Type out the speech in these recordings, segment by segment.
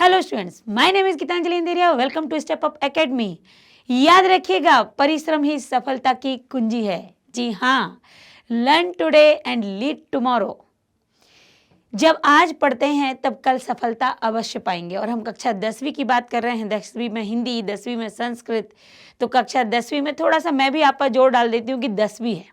Hello students, my name is Geetanjali Inderia. Welcome to Step Up Academy. याद रखिएगा, परिश्रम ही सफलता की कुंजी है। जी हाँ, learn today and lead tomorrow. जब आज पढ़ते हैं तब कल सफलता अवश्य पाएंगे। और हम कक्षा 10वीं की बात कर रहे हैं। 10वीं में हिंदी, 10वीं में संस्कृत। तो कक्षा 10वीं में थोड़ा सा मैं भी आप पर जोर डाल देती हूँ कि 10वीं है,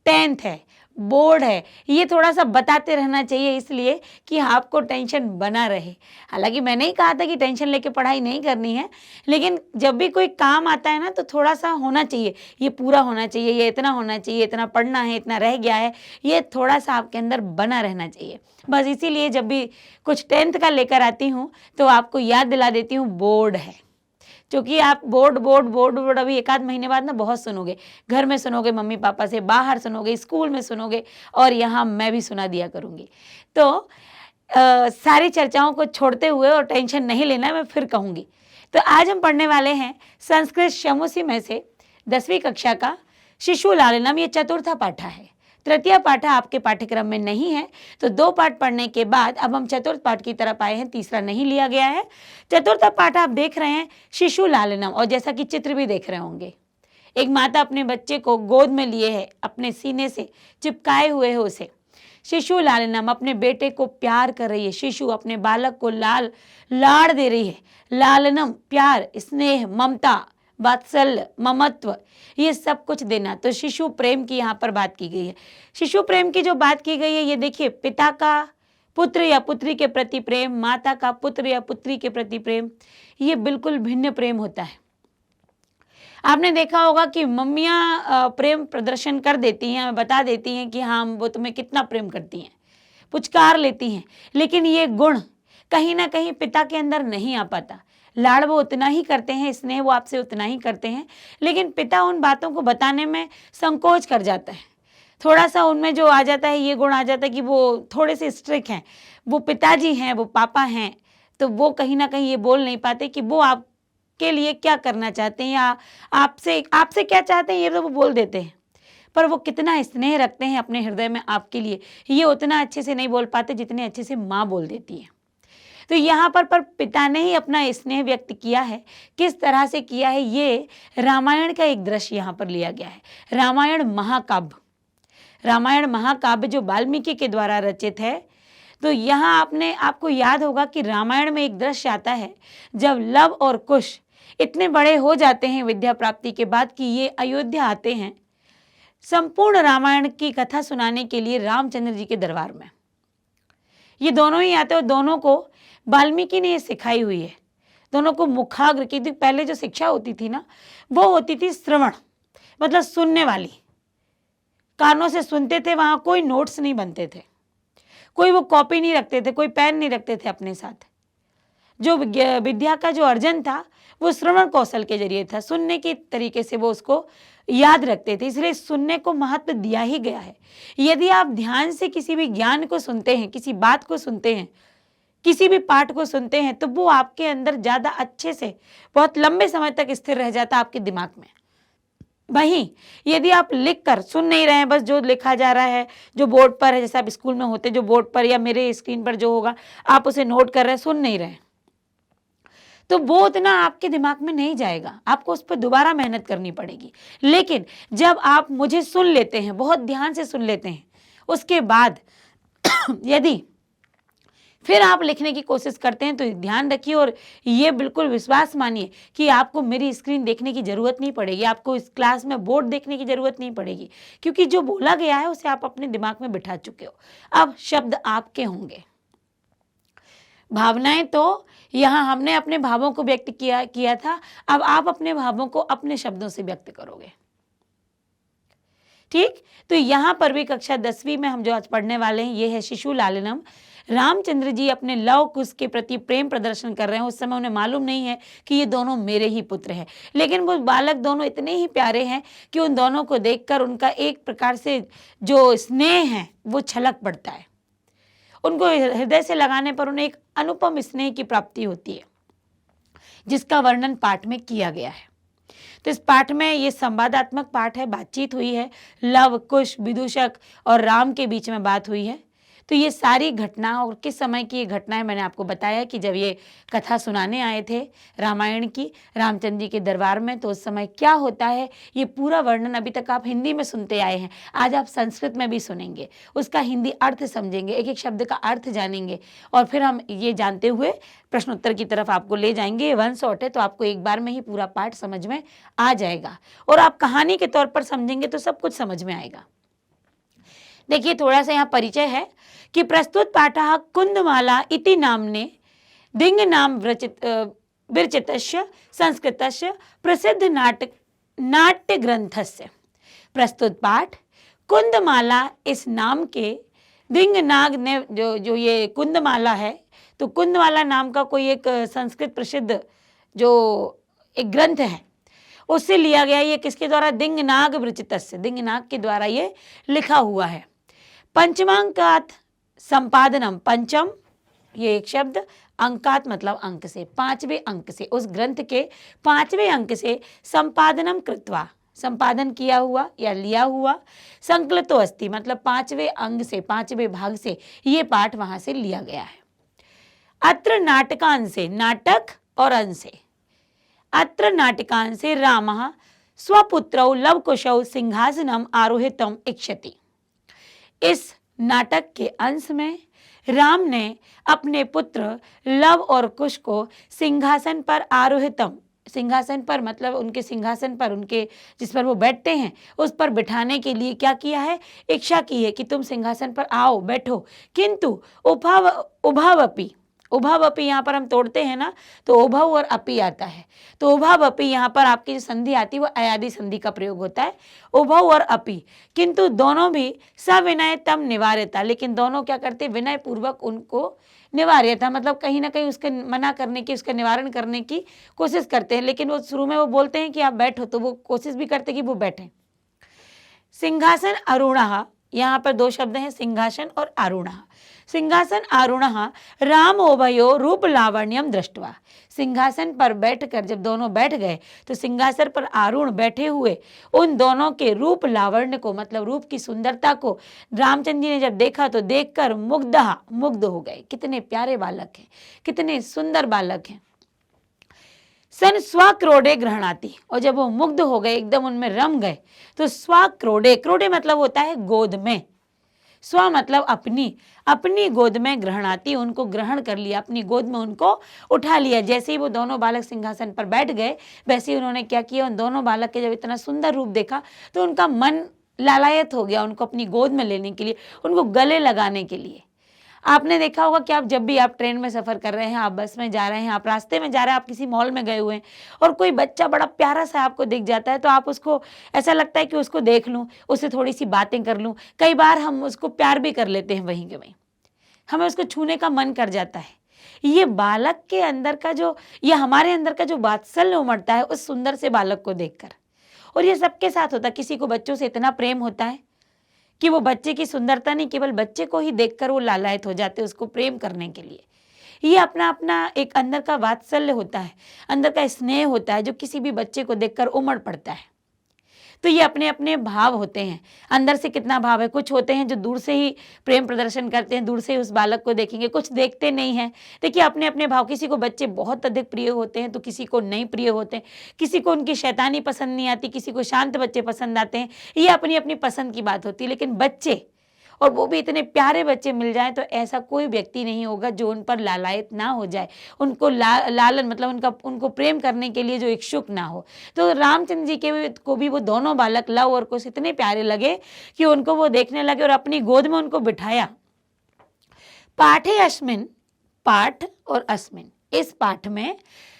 10th है, बोर्ड है। ये थोड़ा सा बताते रहना चाहिए, इसलिए कि आपको टेंशन बना रहे। हालांकि मैंने ही कहा था कि टेंशन लेके पढ़ाई नहीं करनी है, लेकिन जब भी कोई काम आता है ना तो थोड़ा सा होना चाहिए, ये पूरा होना चाहिए, ये इतना होना चाहिए, इतना पढ़ना है, इतना रह गया है, ये थोड़ा सा आपके अंदर बना रहना चाहिए। बस इसीलिए जब भी कुछ 10th का लेकर आती हूँ तो आपको याद दिला देती हूँ बोर्ड है। क्योंकि आप बोर्ड बोर्ड बोर्ड बोर्ड अभी एक आध महीने बाद ना बहुत सुनोगे। घर में सुनोगे, मम्मी पापा से, बाहर सुनोगे, स्कूल में सुनोगे, और यहाँ मैं भी सुना दिया करूँगी। तो सारी चर्चाओं को छोड़ते हुए और टेंशन नहीं लेना, मैं फिर कहूँगी। तो आज हम पढ़ने वाले हैं संस्कृत शमुसी में से 10वीं कक्षा का शिशु लालनम। ये चतुर्थ पाठा है। तृतीय पाठ आपके पाठ्यक्रम में नहीं है, तो 2 पाठ पढ़ने के बाद अब हम चतुर्थ पाठ की तरफ आए हैं। तीसरा नहीं लिया गया है। चतुर्थ पाठ आप देख रहे हैं शिशु लालनम, और जैसा कि चित्र भी देख रहे होंगे, एक माता अपने बच्चे को गोद में लिए है, अपने सीने से चिपकाए हुए है उसे। शिशु लालनम, अपने बेटे को प्यार कर रही है। शिशु अपने बालक को लाड़ दे रही है। लालनम, प्यार, स्नेह, ममता, वात्सल्य, ममत्व, ये सब कुछ देना। तो शिशु प्रेम की यहाँ पर बात की गई है। शिशु प्रेम की जो बात की गई है, ये देखिए, पिता का पुत्र या पुत्री के प्रति प्रेम, माता का पुत्र या पुत्री के प्रति प्रेम, ये बिल्कुल भिन्न प्रेम होता है। आपने देखा होगा कि मम्मियाँ प्रेम प्रदर्शन कर देती हैं, बता देती हैं कि हाँ वो तुम्हें कितना प्रेम करती हैं, पुचकार लेती हैं, लेकिन ये गुण कहीं ना कहीं पिता के अंदर नहीं आ पाता। लाड़ वो उतना ही करते हैं, स्नेह वो आपसे उतना ही करते हैं, लेकिन पिता उन बातों को बताने में संकोच कर जाता है। थोड़ा सा उनमें जो आ जाता है, ये गुण आ जाता है कि वो थोड़े से स्ट्रिक्ट हैं। वो पिताजी हैं, वो पापा हैं, तो वो कहीं ना कहीं ये बोल नहीं पाते कि वो आपके लिए क्या करना चाहते हैं या आपसे क्या चाहते हैं, ये तो वो बोल देते हैं। पर वो कितना स्नेह रखते हैं अपने हृदय में आपके लिए, ये उतना अच्छे से नहीं बोल पाते जितने अच्छे से माँ बोल देती है। तो यहाँ पर पिता ने ही अपना स्नेह व्यक्त किया है। किस तरह से किया है, ये रामायण का एक दृश्य यहाँ पर लिया गया है। रामायण महाकाव्य जो वाल्मीकि के द्वारा रचित है। तो यहाँ आपको याद होगा कि रामायण में एक दृश्य आता है जब लव और कुश इतने बड़े हो जाते हैं विद्या प्राप्ति के बाद कि ये अयोध्या आते हैं संपूर्ण रामायण की कथा सुनाने के लिए रामचंद्र जी के दरबार में। ये दोनों ही आते हैं, और दोनों को वाल्मीकि ने ये सिखाई हुई है। दोनों को मुखाग्र की, पहले जो शिक्षा होती थी ना, वो होती थी श्रवण, मतलब सुनने वाली, कानों से सुनते थे। वहां कोई नोट्स नहीं बनते थे, कोई वो कॉपी नहीं रखते थे, कोई पेन नहीं रखते थे अपने साथ। जो विद्या का जो अर्जन था वो श्रवण कौशल के जरिए था, सुनने के तरीके से वो उसको याद रखते थे। इसलिए सुनने को महत्व दिया ही गया है। यदि आप ध्यान से किसी भी ज्ञान को सुनते हैं, किसी बात को सुनते हैं, किसी भी पाठ को सुनते हैं, तो वो आपके अंदर ज़्यादा अच्छे से बहुत लंबे समय तक स्थिर रह जाता आपके दिमाग में। वहीं यदि आप लिख कर सुन नहीं रहे हैं, बस जो लिखा जा रहा है, जो बोर्ड पर है, जैसे आप स्कूल में होते, जो बोर्ड पर या मेरे स्क्रीन पर जो होगा आप उसे नोट कर रहे हैं, सुन नहीं रहे हैं, तो वो उतना आपके दिमाग में नहीं जाएगा। आपको उस पर दोबारा मेहनत करनी पड़ेगी। लेकिन जब आप मुझे सुन लेते हैं, बहुत ध्यान से सुन लेते हैं, उसके बाद यदि फिर आप लिखने की कोशिश करते हैं, तो ध्यान रखिए और ये बिल्कुल विश्वास मानिए कि आपको मेरी स्क्रीन देखने की ज़रूरत नहीं पड़ेगी, आपको इस क्लास में बोर्ड देखने की ज़रूरत नहीं पड़ेगी, क्योंकि जो बोला गया है उसे आप अपने दिमाग में बिठा चुके हो। अब शब्द आपके होंगे। भावनाएं तो यहाँ हमने अपने भावों को व्यक्त किया था, अब आप अपने भावों को अपने शब्दों से व्यक्त करोगे। ठीक, तो यहाँ पर भी कक्षा 10वीं में हम जो आज पढ़ने वाले हैं, ये है शिशु लालनम। रामचंद्र जी अपने लव कुश के प्रति प्रेम प्रदर्शन कर रहे हैं। उस समय उन्हें मालूम नहीं है कि ये दोनों मेरे ही पुत्र हैं, लेकिन वो बालक दोनों इतने ही प्यारे हैं कि उन दोनों को देखकर उनका एक प्रकार से जो स्नेह है वो छलक पड़ता है। उनको हृदय से लगाने पर उन्हें एक अनुपम स्नेह की प्राप्ति होती है, जिसका वर्णन पाठ में किया गया है। तो इस पाठ में ये संवादात्मक पाठ है, बातचीत हुई है। लव, कुश, विदूषक और राम के बीच में बात हुई है। तो ये सारी घटना और किस समय की ये घटना है मैंने आपको बताया कि जब ये कथा सुनाने आए थे रामायण की रामचंद्र जी के दरबार में, तो उस समय क्या होता है ये पूरा वर्णन अभी तक आप हिंदी में सुनते आए हैं, आज आप संस्कृत में भी सुनेंगे, उसका हिंदी अर्थ समझेंगे, एक एक शब्द का अर्थ जानेंगे और फिर हम ये जानते हुए प्रश्नोत्तर की तरफ आपको ले जाएंगे। ये वन शॉट है तो आपको एक बार में ही पूरा पाठ समझ में आ जाएगा और आप कहानी के तौर पर समझेंगे तो सब कुछ समझ में आएगा। देखिए थोड़ा सा यहाँ परिचय है कि प्रस्तुत पाठः कुंदमाला इति नाम्ने दिंग नाम विरचितस्य संस्कृतस्य प्रसिद्ध नाट्य ग्रंथस्य। प्रस्तुत पाठ कुंदमाला इस नाम के दिंग नाग ने जो ये कुंदमाला है, तो कुंदमाला नाम का कोई एक संस्कृत प्रसिद्ध जो एक ग्रंथ है उससे लिया गया। ये किसके द्वारा? दिंगनाग विरचितस्य, दिंगनाग के द्वारा ये लिखा हुआ है। पंचमांकात संपादनम, पंचम ये एक शब्द, अंकात मतलब अंक से, पांचवें अंक से, उस ग्रंथ के पांचवें अंक से संपादनम कृत्वा, संपादन किया हुआ या लिया हुआ, संकलितो अस्ति मतलब पांचवें अंग से, पांचवें भाग से ये पाठ वहां से लिया गया है। अत्र नाटकांशे, नाटक और अंशे, अत्र नाटकांशे रामः स्वपुत्रौ लवकुशौ सिंहासनम आरोहितम इच्छति। इस नाटक के अंश में राम ने अपने पुत्र लव और कुश को सिंहासन पर आरोहितम, सिंहासन पर मतलब उनके सिंहासन पर, उनके जिस पर वो बैठते हैं उस पर बिठाने के लिए क्या किया है? इच्छा की है कि तुम सिंहासन पर आओ बैठो। किंतु उभावपि, उभावपि यहाँ पर हम तोड़ते हैं ना तो उभव और अपि आता है, तो उभावपि यहाँ पर आपकी जो संधि आती है वो अयादि संधि का प्रयोग होता है, उभव और अपि। किंतु दोनों भी सविनय तम निवार्यता, लेकिन दोनों क्या करते? विनय पूर्वक उनको निवार्यता मतलब कहीं ना कहीं उसके मना करने की, उसका निवारण करने की कोशिश करते हैं, लेकिन वो शुरू में वो बोलते हैं कि आप बैठो, तो वो कोशिश भी करते कि वो बैठे। सिंहासन आरूढ़ः, यहाँ पर दो शब्द हैं सिंहासन और आरूढ़ः। सिंहासन आरूढ़ः रामोभयो रूप लावण्यम दृष्ट्वा, सिंहासन पर बैठकर जब दोनों बैठ गए तो सिंहासन पर आरूढ़ बैठे हुए उन दोनों के रूप लावण्य को मतलब रूप की सुंदरता को रामचंद्र जी ने जब देखा तो देखकर मुग्ध हो गए। कितने प्यारे बालक हैं, कितने सुंदर बालक हैं। सन स्वाक्रोडे ग्रहणाति, और जब वो मुग्ध हो गए, एकदम उनमें रम गए, तो स्वाक्रोडे, क्रोडे मतलब होता है गोद में, स्व मतलब अपनी, अपनी गोद में ग्रहणाती, उनको ग्रहण कर लिया, अपनी गोद में उनको उठा लिया। जैसे ही वो दोनों बालक सिंहासन पर बैठ गए वैसे ही उन्होंने क्या किया, उन दोनों बालक के जब इतना सुंदर रूप देखा तो उनका मन लालायत हो गया उनको अपनी गोद में लेने के लिए, उनको गले लगाने के लिए। आपने देखा होगा कि आप जब भी आप ट्रेन में सफ़र कर रहे हैं, आप बस में जा रहे हैं, आप रास्ते में जा रहे हैं, आप किसी मॉल में गए हुए हैं और कोई बच्चा बड़ा प्यारा सा आपको दिख जाता है तो आप उसको ऐसा लगता है कि उसको देख लूं, उससे थोड़ी सी बातें कर लूं। कई बार हम उसको प्यार भी कर लेते हैं वहीं के वहीं, हमें उसको छूने का मन कर जाता है। ये बालक के अंदर का जो, ये हमारे अंदर का जो वात्सल्य उमड़ता है उस सुंदर से बालक को देखकर, और ये सबके साथ होता है। किसी को बच्चों से इतना प्रेम होता है कि वो बच्चे की सुंदरता नहीं, केवल बच्चे को ही देखकर वो लालायित हो जाते हैं उसको प्रेम करने के लिए। ये अपना अपना एक अंदर का वात्सल्य होता है, अंदर का स्नेह होता है जो किसी भी बच्चे को देखकर उमड़ पड़ता है। तो ये अपने अपने भाव होते हैं, अंदर से कितना भाव है। कुछ होते हैं जो दूर से ही प्रेम प्रदर्शन करते हैं, दूर से ही उस बालक को देखेंगे, कुछ देखते नहीं हैं। देखिए अपने अपने भाव, किसी को बच्चे बहुत अधिक प्रिय होते हैं तो किसी को नहीं प्रिय होते हैं, किसी को उनकी शैतानी पसंद नहीं आती, किसी को शांत बच्चे पसंद आते हैं। ये अपनी अपनी पसंद की बात होती है। लेकिन बच्चे, और वो भी इतने प्यारे बच्चे मिल जाएं तो ऐसा कोई व्यक्ति नहीं होगा जो उन पर लालायित ना हो जाए, उनको लालन मतलब उनको प्रेम करने के लिए जो इच्छुक ना हो। तो रामचंद्र जी के को भी वो दोनों बालक लव और कुश इतने प्यारे लगे कि उनको वो देखने लगे और अपनी गोद में उनको बिठाया। पाठे अस्मिन, पाठ और अस्मिन, इस पाठ में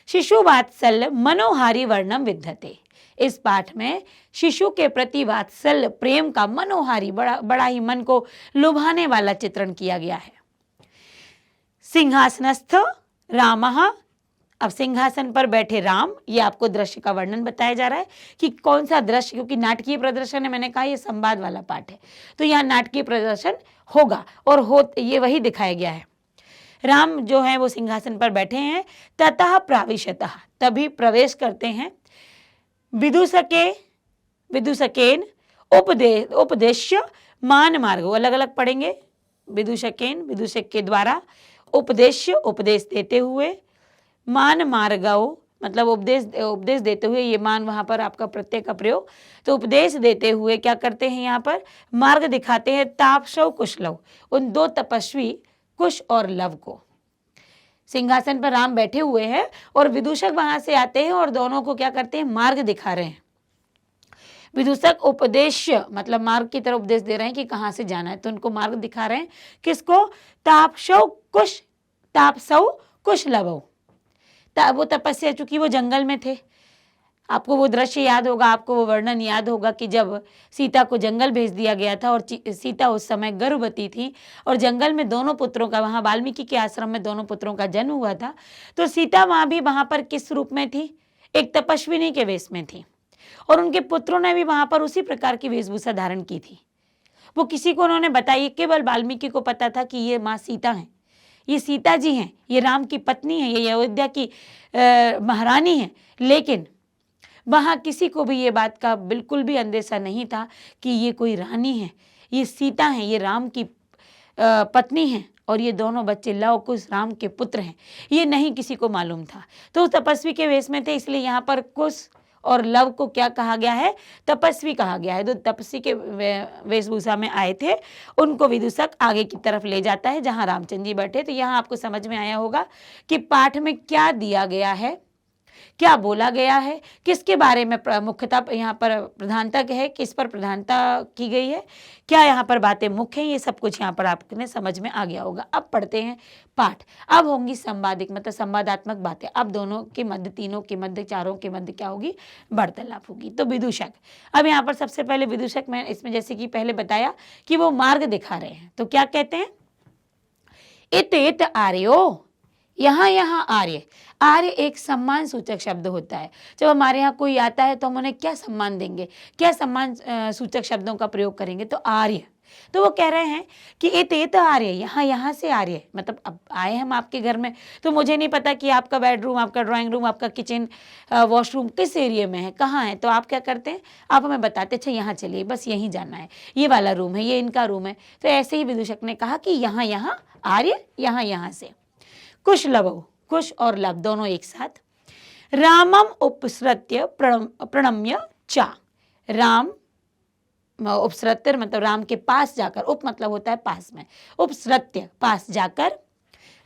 शिशु वात्सल्य मनोहारी वर्णम विद्यते। इस पाठ में शिशु के प्रति वात्सल्य प्रेम का मनोहारी बड़ा ही मन को लुभाने वाला चित्रण किया गया है। सिंहासनस्थ रामः, अब सिंहासन पर बैठे राम, ये आपको दृश्य का वर्णन बताया जा रहा है कि कौन सा दृश्य, क्योंकि नाटकीय प्रदर्शन है, मैंने कहा ये संवाद वाला पाठ है तो यहाँ नाटकीय प्रदर्शन होगा और ये वही दिखाया गया है। राम जो है वो सिंहासन पर बैठे हैं। ततः प्राविशतः, तभी प्रवेश करते हैं। विदुषकेन उपदेश्य मान मार्ग, अलग अलग पढ़ेंगे, विदूषकेन विदूषक के द्वारा, उपदेश्य उपदेश देते हुए, मान मार्गव मतलब उपदेश देते हुए, ये मान वहाँ पर आपका प्रत्यय का प्रयोग, तो उपदेश देते हुए क्या करते हैं यहाँ पर, मार्ग दिखाते हैं, तापसव कुशलव, उन दो तपस्वी कुश और लव को। सिंहासन पर राम बैठे हुए हैं और विदूषक वहां से आते हैं और दोनों को क्या करते हैं, मार्ग दिखा रहे हैं। विदूषक उपदेश्य मतलब मार्ग की तरफ उपदेश दे रहे हैं कि कहाँ से जाना है, तो उनको मार्ग दिखा रहे हैं। किसको, तापसव कुश लवौ, वो तपस्या, चूंकि वो जंगल में थे, आपको वो दृश्य याद होगा, आपको वो वर्णन याद होगा कि जब सीता को जंगल भेज दिया गया था और सीता उस समय गर्भवती थी और जंगल में दोनों पुत्रों का, वहाँ वाल्मीकि के आश्रम में दोनों पुत्रों का जन्म हुआ था, तो सीता वहाँ पर किस रूप में थी, एक तपस्विनी के वेश में थी और उनके पुत्रों ने भी वहाँ पर उसी प्रकार की वेशभूषा धारण की थी। वो किसी को उन्होंने बताई, केवल वाल्मीकि को पता था कि ये माँ सीता हैं, ये सीता जी हैं, ये राम की पत्नी है, ये अयोध्या की महारानी है, लेकिन वहाँ किसी को भी ये बात का बिल्कुल भी अंदेशा नहीं था कि ये कोई रानी है, ये सीता है, ये राम की पत्नी है और ये दोनों बच्चे लव कुश राम के पुत्र हैं, ये नहीं किसी को मालूम था। तो तपस्वी के वेश में थे, इसलिए यहाँ पर कुश और लव को क्या कहा गया है, तपस्वी कहा गया है। तो तपस्वी के वेशभूषा में आए थे, उनको विदूषक आगे की तरफ ले जाता है जहाँ रामचंद्र जी बैठे। तो यहाँ आपको समझ में आया होगा कि पाठ में क्या दिया गया है, क्या बोला गया है, किसके बारे में मुख्यतः यहाँ पर प्रधानता है, किस पर प्रधानता की गई है, क्या यहाँ पर बातें मुख्य हैं, ये सब कुछ यहाँ पर आपने समझ में आ गया होगा। अब पढ़ते हैं पाठ। अब होंगी संवादिक मतलब संवादात्मक बातें। अब दोनों के मध्य, तीनों के मध्य, चारों के मध्य क्या होगी, वार्तालाप होगी। तो विदूषक, अब यहाँ पर सबसे पहले विदूषक, मैं इसमें जैसे कि पहले बताया कि वो मार्ग दिखा रहे हैं, तो क्या कहते हैं, इत आर्यो, यहाँ आर्य। आर्य एक सम्मान सूचक शब्द होता है। जब हमारे यहाँ कोई आता है तो हम उन्हें क्या सम्मान देंगे, क्या सम्मान सूचक शब्दों का प्रयोग करेंगे, तो आर्य। तो वो कह रहे हैं कि इत आर्य, यहाँ से आर्य, मतलब अब आए हम आपके घर में, तो मुझे नहीं पता कि आपका बेडरूम, आपका ड्राइंग रूम, आपका किचन, वॉशरूम किस एरिया में है, कहाँ है, तो आप क्या करते हैं, आप हमें बताते, अच्छा यहाँ चलिए, बस यहीं जाना है, ये वाला रूम है, ये इनका रूम है। तो ऐसे ही विदूषक ने कहा कि यहाँ आर्य, यहाँ से। कुश लवौ, कुश और लव दोनों एक साथ। रामम उपसृत्य प्रणम्य चा, राम उपसृत्य मतलब राम के पास जाकर, उप मतलब होता है पास में, उपसृत्य पास जाकर,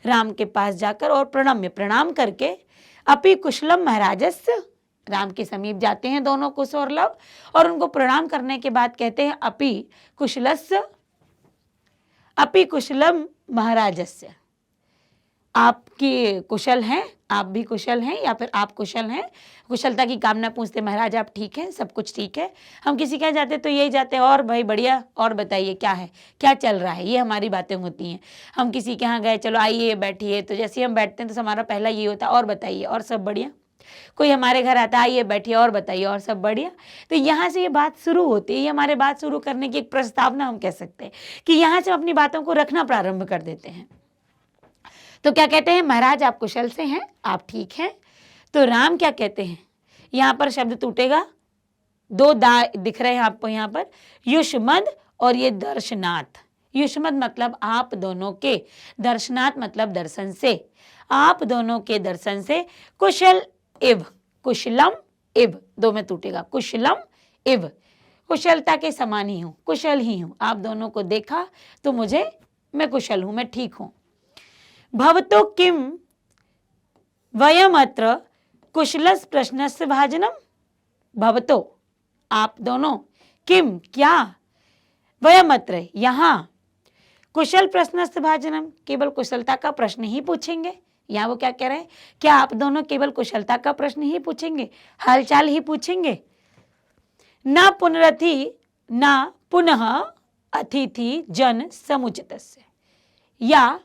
राम के पास जाकर और प्रणम्य प्रणाम करके, अपि कुशलम महाराजस्य, राम के समीप जाते हैं दोनों कुश और लव और उनको प्रणाम करने के बाद कहते हैं अपि कुशलम महाराजस्य, आपकी कुशल हैं, आप भी कुशल हैं या फिर आप कुशल हैं, कुशलता की कामना पूछते, महाराज आप ठीक हैं, सब कुछ ठीक है। हम किसी के यहाँ जाते तो यही जाते हैं, और भाई बढ़िया, और बताइए क्या है, क्या चल रहा है, ये हमारी बातें होती हैं। हम किसी के यहाँ गए, चलो आइए बैठिए, तो जैसे हम बैठते हैं तो हमारा पहला ये होता है, और बताइए, और सब बढ़िया। कोई हमारे घर आता है, आइए बैठिए और बताइए, और सब बढ़िया। तो यहाँ से ये बात शुरू होती है, ये हमारे बात शुरू करने की एक प्रस्तावना हम कह सकते हैं कि यहाँ से हम अपनी बातों को रखना प्रारंभ कर देते हैं। तो क्या कहते हैं, महाराज आप कुशल से हैं, आप ठीक हैं। तो राम क्या कहते हैं, यहाँ पर शब्द टूटेगा, दो दा दिख रहे हैं आपको यहाँ पर, युष्मद और ये दर्शनाथ। युष्मद मतलब आप दोनों के, दर्शनाथ मतलब दर्शन से, आप दोनों के दर्शन से, कुशल इव, कुशलम इव, दो में टूटेगा, कुशलम इव, कुशलता के समान ही हूँ, कुशल ही हूँ, आप दोनों को देखा तो मैं कुशल हूँ, मैं ठीक हूँ। भवतो किम वयमत्र कुशलस प्रश्नस्य भाजनम, भवतो आप दोनों, किम क्या, वयमत्र यहाँ, कुशल प्रश्नस्य भाजनम केवल कुशलता का प्रश्न ही पूछेंगे। यहाँ वो क्या कह रहे हैं, क्या आप दोनों केवल कुशलता का प्रश्न ही पूछेंगे, हालचाल ही पूछेंगे। ना पुनरथि ना पुनः अतिथि जन समुचितस्य, या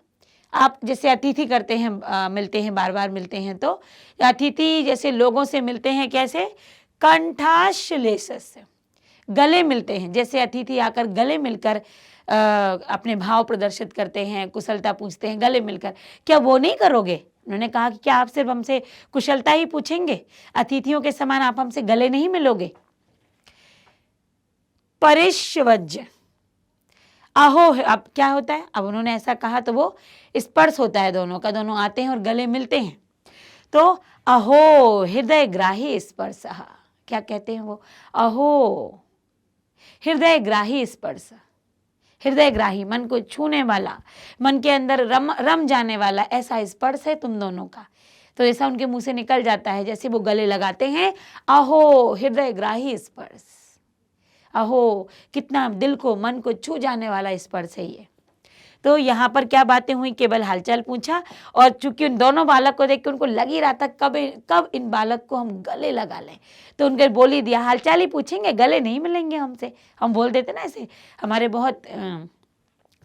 आप जैसे अतिथि करते हैं, मिलते हैं, बार बार मिलते हैं, तो अतिथि जैसे लोगों से मिलते हैं, कैसे, कंठाश्लेषस्य, गले मिलते हैं, जैसे अतिथि आकर गले मिलकर अपने भाव प्रदर्शित करते हैं, कुशलता पूछते हैं गले मिलकर, क्या वो नहीं करोगे। उन्होंने कहा कि क्या आप सिर्फ हमसे कुशलता ही पूछेंगे, अतिथियों के समान आप हमसे गले नहीं मिलोगे। परिष्वज्य, अहो है, अब क्या होता है, अब उन्होंने ऐसा कहा तो वो स्पर्श होता है दोनों का, दोनों आते हैं और गले मिलते हैं। तो अहो हृदय ग्राही स्पर्श, क्या कहते हैं वो, अहो हृदय ग्राही स्पर्श, हृदय ग्राही मन को छूने वाला, मन के अंदर रम जाने वाला ऐसा स्पर्श है तुम दोनों का। तो ऐसा उनके मुंह से निकल जाता है जैसे वो गले लगाते हैं, अहो हृदय ग्राही स्पर्श, अहो कितना दिल को मन को छू जाने वाला स्पर्श है ये। तो यहाँ पर क्या बातें हुई, केवल हालचाल पूछा, और चूंकि उन दोनों बालक को देख के उनको लग ही रहा था कब इन बालक को हम गले लगा लें, तो उनके बोल ही दिया, हालचाल ही पूछेंगे, गले नहीं मिलेंगे हमसे। हम बोल देते ना ऐसे, हमारे बहुत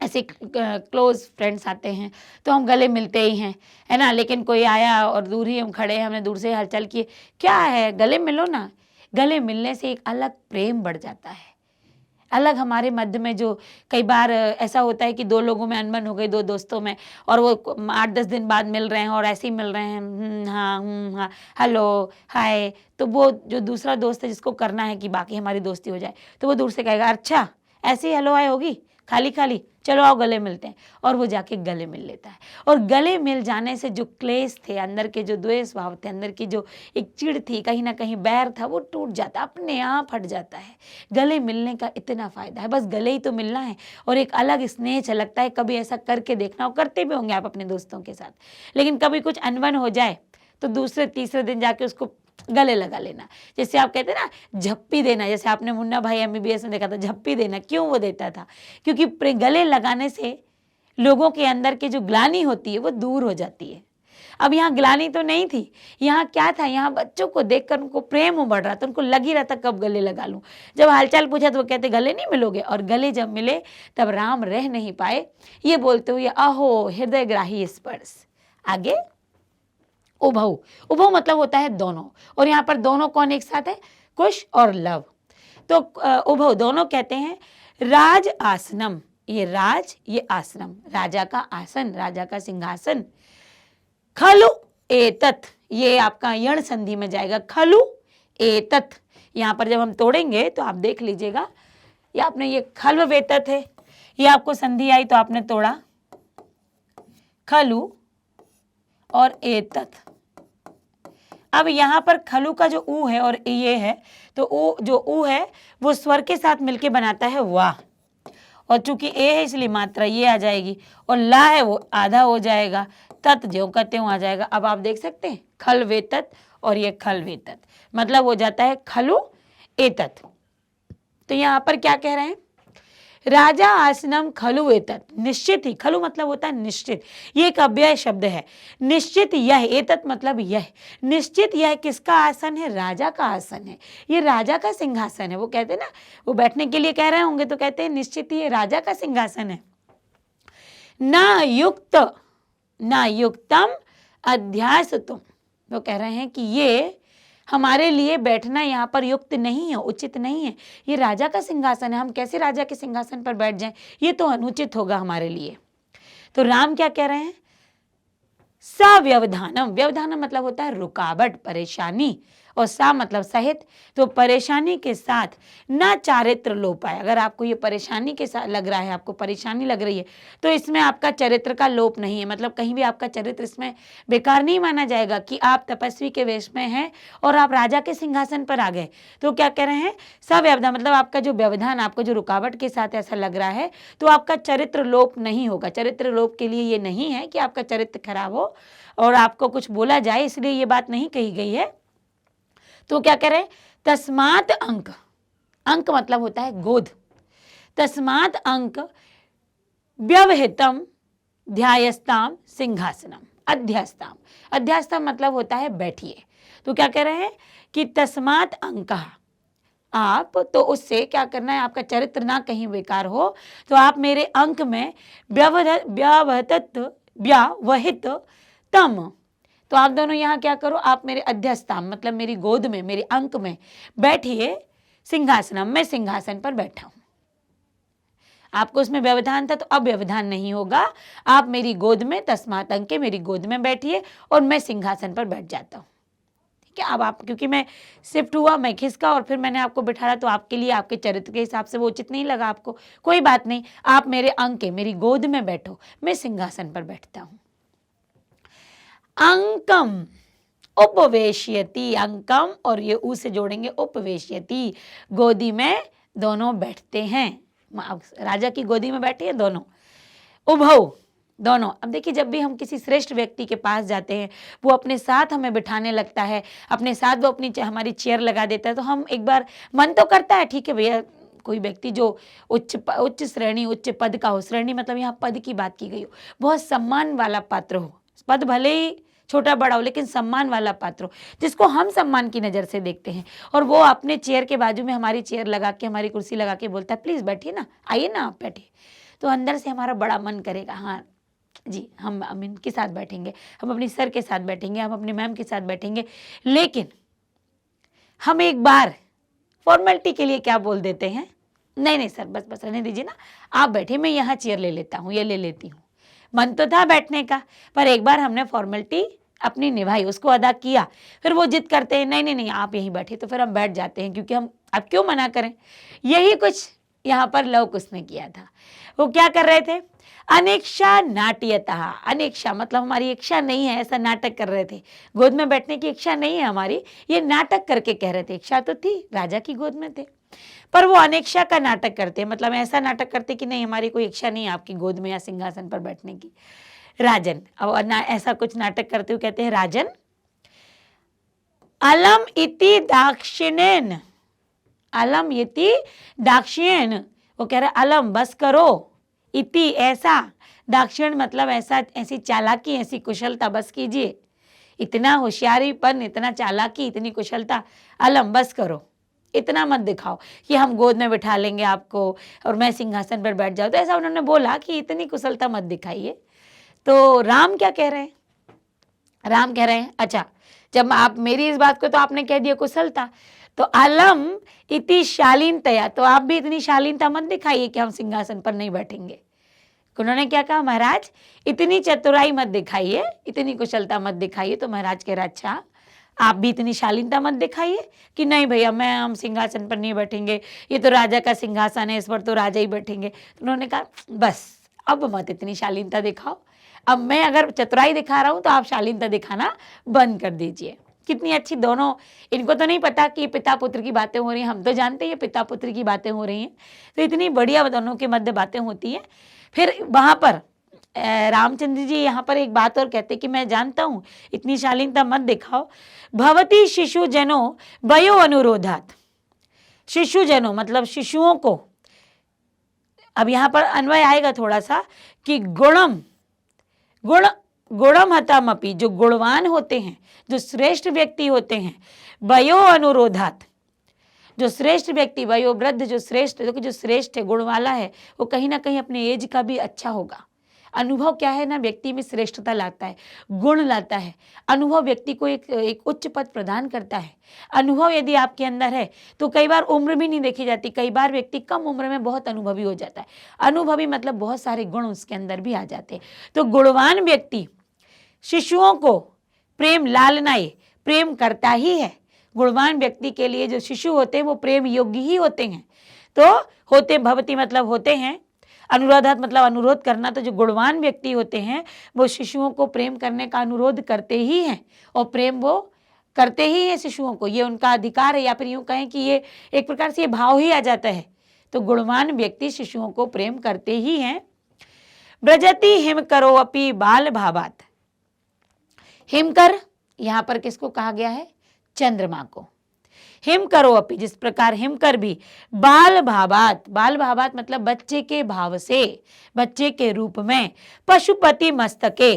ऐसे क्लोज फ्रेंड्स आते हैं तो हम गले मिलते ही हैं, है ना। लेकिन कोई आया और दूर ही हम खड़े हैं, हमने दूर से हालचाल किए, क्या है गले मिलो ना। गले मिलने से एक अलग प्रेम बढ़ जाता है, अलग हमारे मध्य में जो कई बार ऐसा होता है कि दो लोगों में अनबन हो गई, दो दोस्तों में, और वो 8-10 दिन बाद मिल रहे हैं और ऐसे ही मिल रहे हैं, हाँ हेलो हाय, तो वो जो दूसरा दोस्त है जिसको करना है कि बाकी हमारी दोस्ती हो जाए, तो वो दूर से कहेगा अच्छा ऐसे ही हेलो हाय होगी, खाली खाली, चलो आओ गले मिलते हैं, और वो जाके गले मिल लेता है। और गले मिल जाने से जो क्लेश थे अंदर के, जो द्वेष भाव थे अंदर की, जो एक चिढ़ थी, कहीं ना कहीं बैर था, वो टूट जाता, अपने आप हट जाता है। गले मिलने का इतना फायदा है, बस गले ही तो मिलना है, और एक अलग स्नेह झलकता है। कभी ऐसा करके देखना, और करते भी होंगे आप अपने दोस्तों के साथ, लेकिन कभी कुछ अनबन हो जाए तो दूसरे तीसरे दिन जाके उसको गले लगा लेना। जैसे आप कहते हैं ना झप्पी देना, जैसे आपने मुन्ना भाई MBBS में देखा था, झप्पी देना क्यों वो देता था, क्योंकि गले लगाने से लोगों के अंदर की जो ग्लानि होती है वो दूर हो जाती है। अब यहाँ ग्लानि तो नहीं थी, यहाँ क्या था, यहाँ बच्चों को देखकर उनको प्रेम उमड़ रहा था, उनको लग ही रहा था कब गले लगा लूं। जब हालचाल पूछा तो वो कहते गले नहीं मिलोगे, और गले जब मिले तब राम रह नहीं पाए, ये बोलते हुए अहो हृदय ग्राही स्पर्श। आगे उभौ, उभौ मतलब होता है दोनों, और यहाँ पर दोनों कौन एक साथ है, कुश और लव। तो उभौ दोनों कहते हैं राज आसनम, ये राज ये आसनम, राजा का आसन, राजा का सिंहासन, खलु एतत, ये आपका यण संधि में जाएगा, खलु एतत। यहाँ पर जब हम तोड़ेंगे तो आप देख लीजिएगा, ये आपने ये खल्व वेतत है, ये आपको संधि आई तो आपने तोड़ा, खलु और एतत। अब यहाँ पर खलु का जो ऊ है और ये है, तो ऊ जो ऊ है वो स्वर के साथ मिलके बनाता है वाह, और चूंकि ए है इसलिए मात्रा ये आ जाएगी, और ला है वो आधा हो जाएगा, तत् जो कहते हो आ जाएगा। अब आप देख सकते हैं खल वेतत और ये खल वेतत, मतलब हो जाता है खलु एतत। तो यहाँ पर क्या कह रहे हैं, राजा आसनम खलु एतत, निश्चित ही, खलु मतलब होता है निश्चित, ये एक अव्यय शब्द है, निश्चित यह, एतत मतलब यह, निश्चित यह किसका आसन है, राजा का आसन है, ये राजा का सिंहासन है। वो कहते हैं ना, वो बैठने के लिए कह रहे होंगे तो कहते हैं निश्चित ये राजा का सिंहासन है। ना युक्तम अध्यास तुम, वो कह रहे हैं कि ये हमारे लिए बैठना यहाँ पर युक्त नहीं है, उचित नहीं है, ये राजा का सिंहासन है, हम कैसे राजा के सिंहासन पर बैठ जाएं, ये तो अनुचित होगा हमारे लिए। तो राम क्या कह रहे हैं, सव्यवधानम, व्यवधानम मतलब होता है रुकावट, परेशानी, और सा मतलब सहित, तो परेशानी के साथ ना चारित्र लोप आए। अगर आपको ये परेशानी के साथ लग रहा है, आपको परेशानी लग रही है, तो इसमें आपका चरित्र का लोप नहीं है, मतलब कहीं भी आपका चरित्र इसमें बेकार नहीं माना जाएगा कि आप तपस्वी के वेश में हैं और आप राजा के सिंहासन पर आ गए। तो क्या कह रहे हैं, सव्यवधान मतलब आपका जो व्यवधान, आपको जो रुकावट के साथ ऐसा लग रहा है, तो आपका चरित्र लोप नहीं होगा। चरित्र लोप के लिए ये नहीं है कि आपका चरित्र खराब हो और आपको कुछ बोला जाए, इसलिए ये बात नहीं कही गई है। तो क्या कह रहे हैं, तस्मात अंक, अंक मतलब होता है गोद, तस्मात अंक व्यवहितम ध्यायस्ताम सिंहासनम, अध्यास्ताम, अध्यास्ताम मतलब होता है बैठिए। तो क्या कह रहे हैं कि तस्मात अंक, आप तो उससे क्या करना है, आपका चरित्र ना कहीं बेकार हो, तो आप मेरे अंक में व्यवहित तम, तो आप दोनों यहाँ क्या करो, आप मेरे अध्यस्थान मतलब मेरी गोद में, मेरे अंक में बैठिए, सिंहासनम, मैं सिंहासन पर बैठा हूं। आपको उसमें व्यवधान था तो अब व्यवधान नहीं होगा, आप मेरी गोद में, तस्मात अंके, मेरी गोद में बैठिए और मैं सिंहासन पर बैठ जाता हूं। कि अब आप, क्योंकि मैं शिफ्ट हुआ, मैं खिसका और फिर मैंने आपको बिठाया, तो आपके लिए आपके चरित्र के हिसाब से वो उचित नहीं लगा आपको, कोई बात नहीं, आप मेरे अंक के, मेरी गोद में बैठो, मैं सिंहासन पर बैठता हूं। अंकम उपवेश्यति, अंकम और ये ऊ से जोड़ेंगे, उपवेश्यति, गोदी में दोनों बैठते हैं, राजा की गोदी में बैठे हैं दोनों, उभौ दोनों। अब देखिए, जब भी हम किसी श्रेष्ठ व्यक्ति के पास जाते हैं, वो अपने साथ हमें बिठाने लगता है, अपने साथ वो अपनी हमारी चेयर लगा देता है, तो हम एक बार मन तो करता है, ठीक है भैया, कोई व्यक्ति जो उच्च श्रेणी, उच्च पद का हो, श्रेणी मतलब यहाँ पद की बात की गई हो, बहुत सम्मान वाला पात्र हो, पद भले ही छोटा बड़ा हो लेकिन सम्मान वाला पात्र हो, जिसको हम सम्मान की नज़र से देखते हैं, और वो अपने चेयर के बाजू में हमारी चेयर लगा के, हमारी कुर्सी लगा के बोलता है प्लीज़ बैठिए ना, आइए ना आप बैठिए, तो अंदर से हमारा बड़ा मन करेगा, हाँ जी हम इनके साथ बैठेंगे, हम अपनी सर के साथ बैठेंगे, हम अपने मैम के साथ बैठेंगे। लेकिन हम एक बार फॉर्मेलिटी के लिए क्या बोल देते हैं, नहीं नहीं सर बस रहने दीजिए ना, आप बैठिए, मैं यहाँ चेयर ले लेता हूँ, ये ले लेती हूँ। मन तो था बैठने का, पर एक बार हमने फॉर्मेलिटी अपनी निभाई, उसको अदा किया, फिर वो जिद करते हैं नहीं नहीं नहीं आप यहीं बैठे, तो फिर हम बैठ जाते हैं, क्योंकि हम अब क्यों मना करें। यही कुछ यहाँ पर लव कुश ने किया था। वो क्या कर रहे थे, अनेक्षा नाट्यतः, अनेक्षा मतलब हमारी इच्छा नहीं है, ऐसा नाटक कर रहे थे, गोद में बैठने की इच्छा नहीं है हमारी, ये नाटक करके कह रहे थे, इच्छा तो थी, राजा की गोद में थे, पर वो अनेक्षा का नाटक करते, मतलब ऐसा नाटक करते कि नहीं हमारी कोई इच्छा नहीं है आपकी गोद में या सिंहासन पर बैठने की। राजन, अब ऐसा कुछ नाटक करते हुए कहते हैं, राजन अलम इति दाक्षिणेन, अलम इति दाक्षिण्येन, वो कह रहे अलम बस करो, इति ऐसा, दाक्षिण मतलब ऐसा, ऐसी चालाकी, ऐसी कुशलता बस कीजिए, इतना होशियारीपन, इतना चालाकी, इतनी कुशलता, अलम बस करो, इतना मत दिखाओ कि हम गोद में बिठा लेंगे आपको और मैं सिंहासन पर बैठ जाऊँ, तो ऐसा उन्होंने बोला कि इतनी कुशलता मत दिखाइए। तो राम क्या कह रहे हैं, राम कह रहे हैं अच्छा जब आप मेरी इस बात को तो आपने कह दिया कुशलता, तो अलम इति शालीनतया, तो आप भी इतनी शालीनता मत दिखाइए कि हम सिंहासन पर नहीं बैठेंगे। उन्होंने क्या कहा, महाराज इतनी चतुराई मत दिखाइए, इतनी कुशलता मत दिखाइए। तो महाराज कह रहा अच्छा आप भी इतनी शालीनता मत दिखाइए कि नहीं भैया हम सिंहासन पर नहीं बैठेंगे, ये तो राजा का सिंहासन है, इस पर तो राजा ही बैठेंगे। तो उन्होंने कहा बस अब मत इतनी शालीनता दिखाओ, अब मैं अगर चतुराई दिखा रहा हूँ तो आप शालीनता दिखाना बंद कर दीजिए। कितनी अच्छी दोनों, इनको तो नहीं पता कि पिता पुत्र की बातें हो रही हैं, हम तो जानते हैं पिता पुत्र की बातें हो रही हैं, तो इतनी बढ़िया दोनों के मध्य बातें होती हैं। फिर वहाँ पर रामचंद्र जी यहाँ पर एक बात और कहते कि मैं जानता हूँ इतनी शालीनता मत दिखाओ, भवती शिशुजनों वयो अनुरोधात, शिशुजनों मतलब शिशुओं को, अब यहाँ पर अन्वय आएगा थोड़ा सा कि गुणम हतामपि, जो गुणवान होते हैं, जो श्रेष्ठ व्यक्ति होते हैं, वयो अनुरोधात, जो श्रेष्ठ व्यक्ति, वयो वृद्ध, जो श्रेष्ठ है, गुण वाला है, वो कहीं ना कहीं अपने एज का भी अच्छा होगा। अनुभव क्या है ना, व्यक्ति में श्रेष्ठता लाता है, गुण लाता है। अनुभव व्यक्ति को एक उच्च पद प्रदान करता है। अनुभव यदि आपके अंदर है तो कई बार उम्र भी नहीं देखी जाती, कई बार व्यक्ति कम उम्र में बहुत अनुभवी हो जाता है। अनुभवी मतलब बहुत सारे गुण उसके अंदर भी आ जाते हैं। तो गुणवान व्यक्ति शिशुओं को प्रेम लालनाए प्रेम करता ही है। गुणवान व्यक्ति के लिए जो शिशु होते हैं वो प्रेम योग्य ही होते हैं। तो होते भवती मतलब होते हैं, अनुरोधात मतलब अनुरोध करना, तो जो गुणवान व्यक्ति होते हैं वो शिशुओं को प्रेम करने का अनुरोध करते ही हैं और प्रेम वो करते ही हैं शिशुओं को, ये उनका अधिकार है, या फिर यूँ कहें कि ये एक प्रकार से ये भाव ही आ जाता है। तो गुणवान व्यक्ति शिशुओं को प्रेम करते ही हैं। ब्रजति हिमकरो अपि बाल भावात, हिमकर यहाँ पर किसको कहा गया है, चंद्रमा को। हिमकरो अपि जिस प्रकार हिमकर भी बाल भावात, बाल भावात मतलब बच्चे के भाव से, बच्चे के रूप में, पशुपति मस्तके,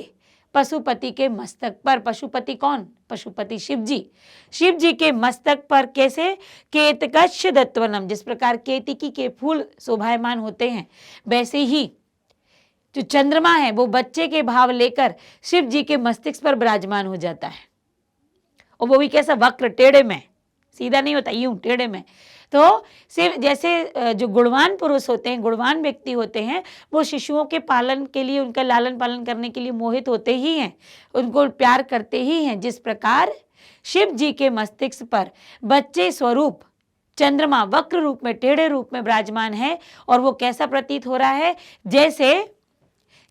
पशुपति के मस्तक पर, पशुपति कौन, पशुपति शिव जी, शिव जी के मस्तक पर कैसे, केतकश दत्वनम, जिस प्रकार केतकी के फूल शोभायमान होते हैं वैसे ही जो चंद्रमा है वो बच्चे के भाव लेकर शिव जी के मस्तिष्क पर विराजमान हो जाता है, और वो भी कैसा, वक्र टेढ़े में, सीधा नहीं होता, यूं टेढ़े में। तो सिर्फ जैसे जो गुणवान पुरुष होते हैं, गुणवान व्यक्ति होते हैं, वो शिशुओं के पालन के लिए, उनका लालन पालन करने के लिए मोहित होते ही हैं, उनको प्यार करते ही हैं। जिस प्रकार शिव जी के मस्तिष्क पर बच्चे स्वरूप चंद्रमा वक्र रूप में, टेढ़े रूप में विराजमान है, और वो कैसा प्रतीत हो रहा है, जैसे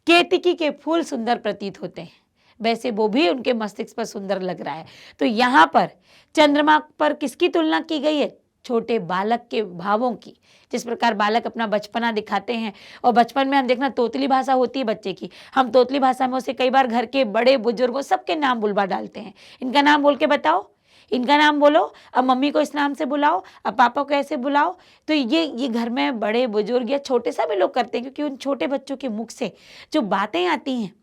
केतकी के फूल सुंदर प्रतीत होते हैं, वैसे वो भी उनके मस्तिष्क पर सुंदर लग रहा है। तो यहाँ पर चंद्रमा पर किसकी तुलना की गई है? छोटे बालक के भावों की। जिस प्रकार बालक अपना बचपना दिखाते हैं, और बचपन में हम देखना तोतली भाषा होती है बच्चे की, हम तोतली भाषा में उसे कई बार घर के बड़े बुजुर्गों सबके नाम बुलवा डालते हैं। इनका नाम बोल के बताओ, इनका नाम बोलो, अब मम्मी को इस नाम से बुलाओ, अब पापा को ऐसे बुलाओ। तो ये घर में बड़े बुजुर्ग या छोटे सभी लोग करते हैं, क्योंकि उन छोटे बच्चों के मुख से जो बातें आती हैं,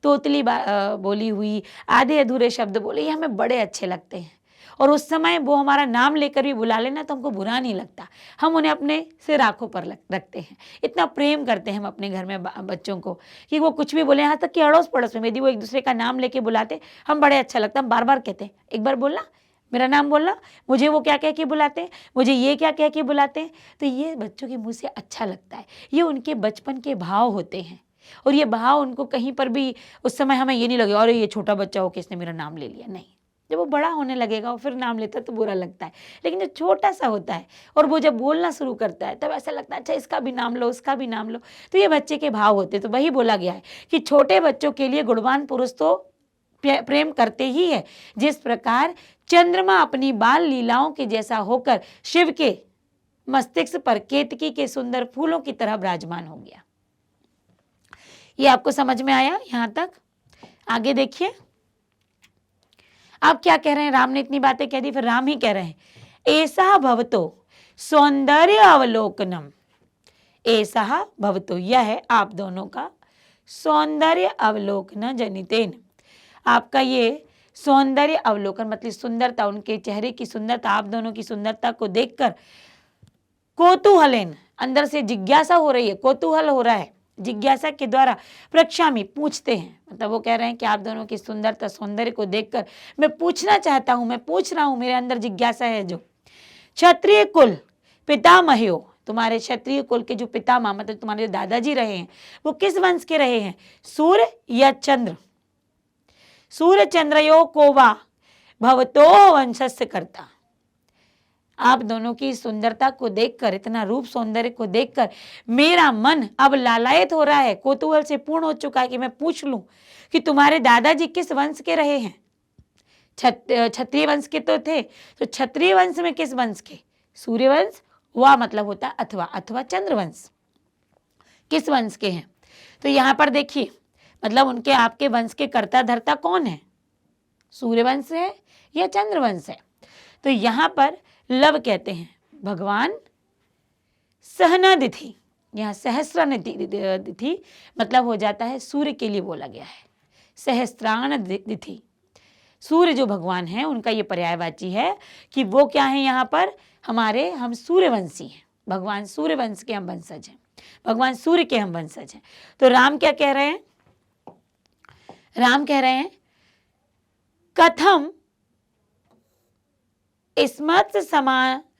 तोतली बोली हुई, आधे अधूरे शब्द बोले, ये हमें बड़े अच्छे लगते हैं। और उस समय वो हमारा नाम लेकर भी बुला लेना तो हमको बुरा नहीं लगता, हम उन्हें अपने सिर आंखों पर रखते हैं। इतना प्रेम करते हैं हम अपने घर में बच्चों को कि वो कुछ भी बोले, यहाँ तक कि अड़ोस पड़ोस में यदि वो एक दूसरे का नाम लेके बुलाते, हम बड़े अच्छा लगता है, हम बार बार कहते हैं, एक बार बोलना, मेरा नाम बोलना, मुझे वो क्या कह के बुलाते हैं, मुझे ये क्या कह के बुलाते हैं। तो ये बच्चों के मुँह से अच्छा लगता है, ये उनके बचपन के भाव होते हैं। और ये भाव उनको कहीं पर भी उस समय हमें ये नहीं लगेगा, और ये छोटा बच्चा हो कि इसने मेरा नाम ले लिया, नहीं। जब वो बड़ा होने लगेगा और फिर नाम लेता है तो बुरा लगता है, लेकिन जो छोटा सा होता है और वो जब बोलना शुरू करता है तब ऐसा लगता है अच्छा इसका भी नाम लो, उसका भी नाम लो। तो ये बच्चे के भाव होते हैं। तो वही बोला गया है कि छोटे बच्चों के लिए गुणवान पुरुष तो प्रेम करते ही है, जिस प्रकार चंद्रमा अपनी बाल लीलाओं के जैसा होकर शिव के मस्तिष्क पर केतकी के सुंदर फूलों की तरह विराजमान हो गया। ये आपको समझ में आया यहाँ तक? आगे देखिए, अब क्या कह रहे हैं, राम ने इतनी बातें कह दी, फिर राम ही कह रहे हैं, ऐसा भवतो सौंदर्य अवलोकनम, ऐसा भवतो, यह है आप दोनों का, सौंदर्य अवलोकन जनितेन, आपका ये सौंदर्य अवलोकन मतलब सुंदरता, उनके चेहरे की सुंदरता, आप दोनों की सुंदरता को देखकर कौतूहलेन, अंदर से जिज्ञासा हो रही है, कौतूहल हो रहा है, जिज्ञासा के द्वारा प्रक्षामी, पूछते हैं। मतलब वो कह रहे हैं कि आप दोनों की सुंदरता, सौंदर्य को देखकर मैं पूछना चाहता हूं, मैं पूछ रहा हूं, मेरे अंदर जिज्ञासा है। जो क्षत्रिय कुल पितामह, तुम्हारे क्षत्रिय कुल के जो पितामह मतलब तुम्हारे जो दादाजी रहे हैं वो किस वंश के रहे हैं? सूर्य या चंद्र? सूर्य चंद्रयो को वा भवतो वंशस्य करता। आप दोनों की सुंदरता को देखकर, इतना रूप सौंदर्य को देखकर मेरा मन अब लालायित हो रहा है, कौतूहल से पूर्ण हो चुका है कि मैं पूछ लूं कि तुम्हारे दादाजी किस वंश के रहे हैं? क्षत्रिय वंश के तो थे, तो क्षत्रिय वंश में किस वंश के? सूर्यवंश, वा मतलब होता अथवा चंद्रवंश, किस वंश के हैं? तो यहाँ पर देखिए, मतलब उनके आपके वंश के कर्ता धर्ता कौन है? सूर्यवंश है या चंद्रवंश है? तो यहाँ पर लव कहते हैं भगवान सहनादिथि, यहाँ सहस्रानिथि मतलब हो जाता है सूर्य के लिए बोला गया है, सहस्त्रानिथि, सूर्य जो भगवान हैं उनका ये पर्यायवाची है कि वो क्या है यहाँ पर, हम सूर्यवंशी हैं, भगवान सूर्यवंश के हम वंशज हैं, भगवान सूर्य के हम वंशज हैं। तो राम क्या कह रहे हैं? राम कह रहे हैं कथम स्मत्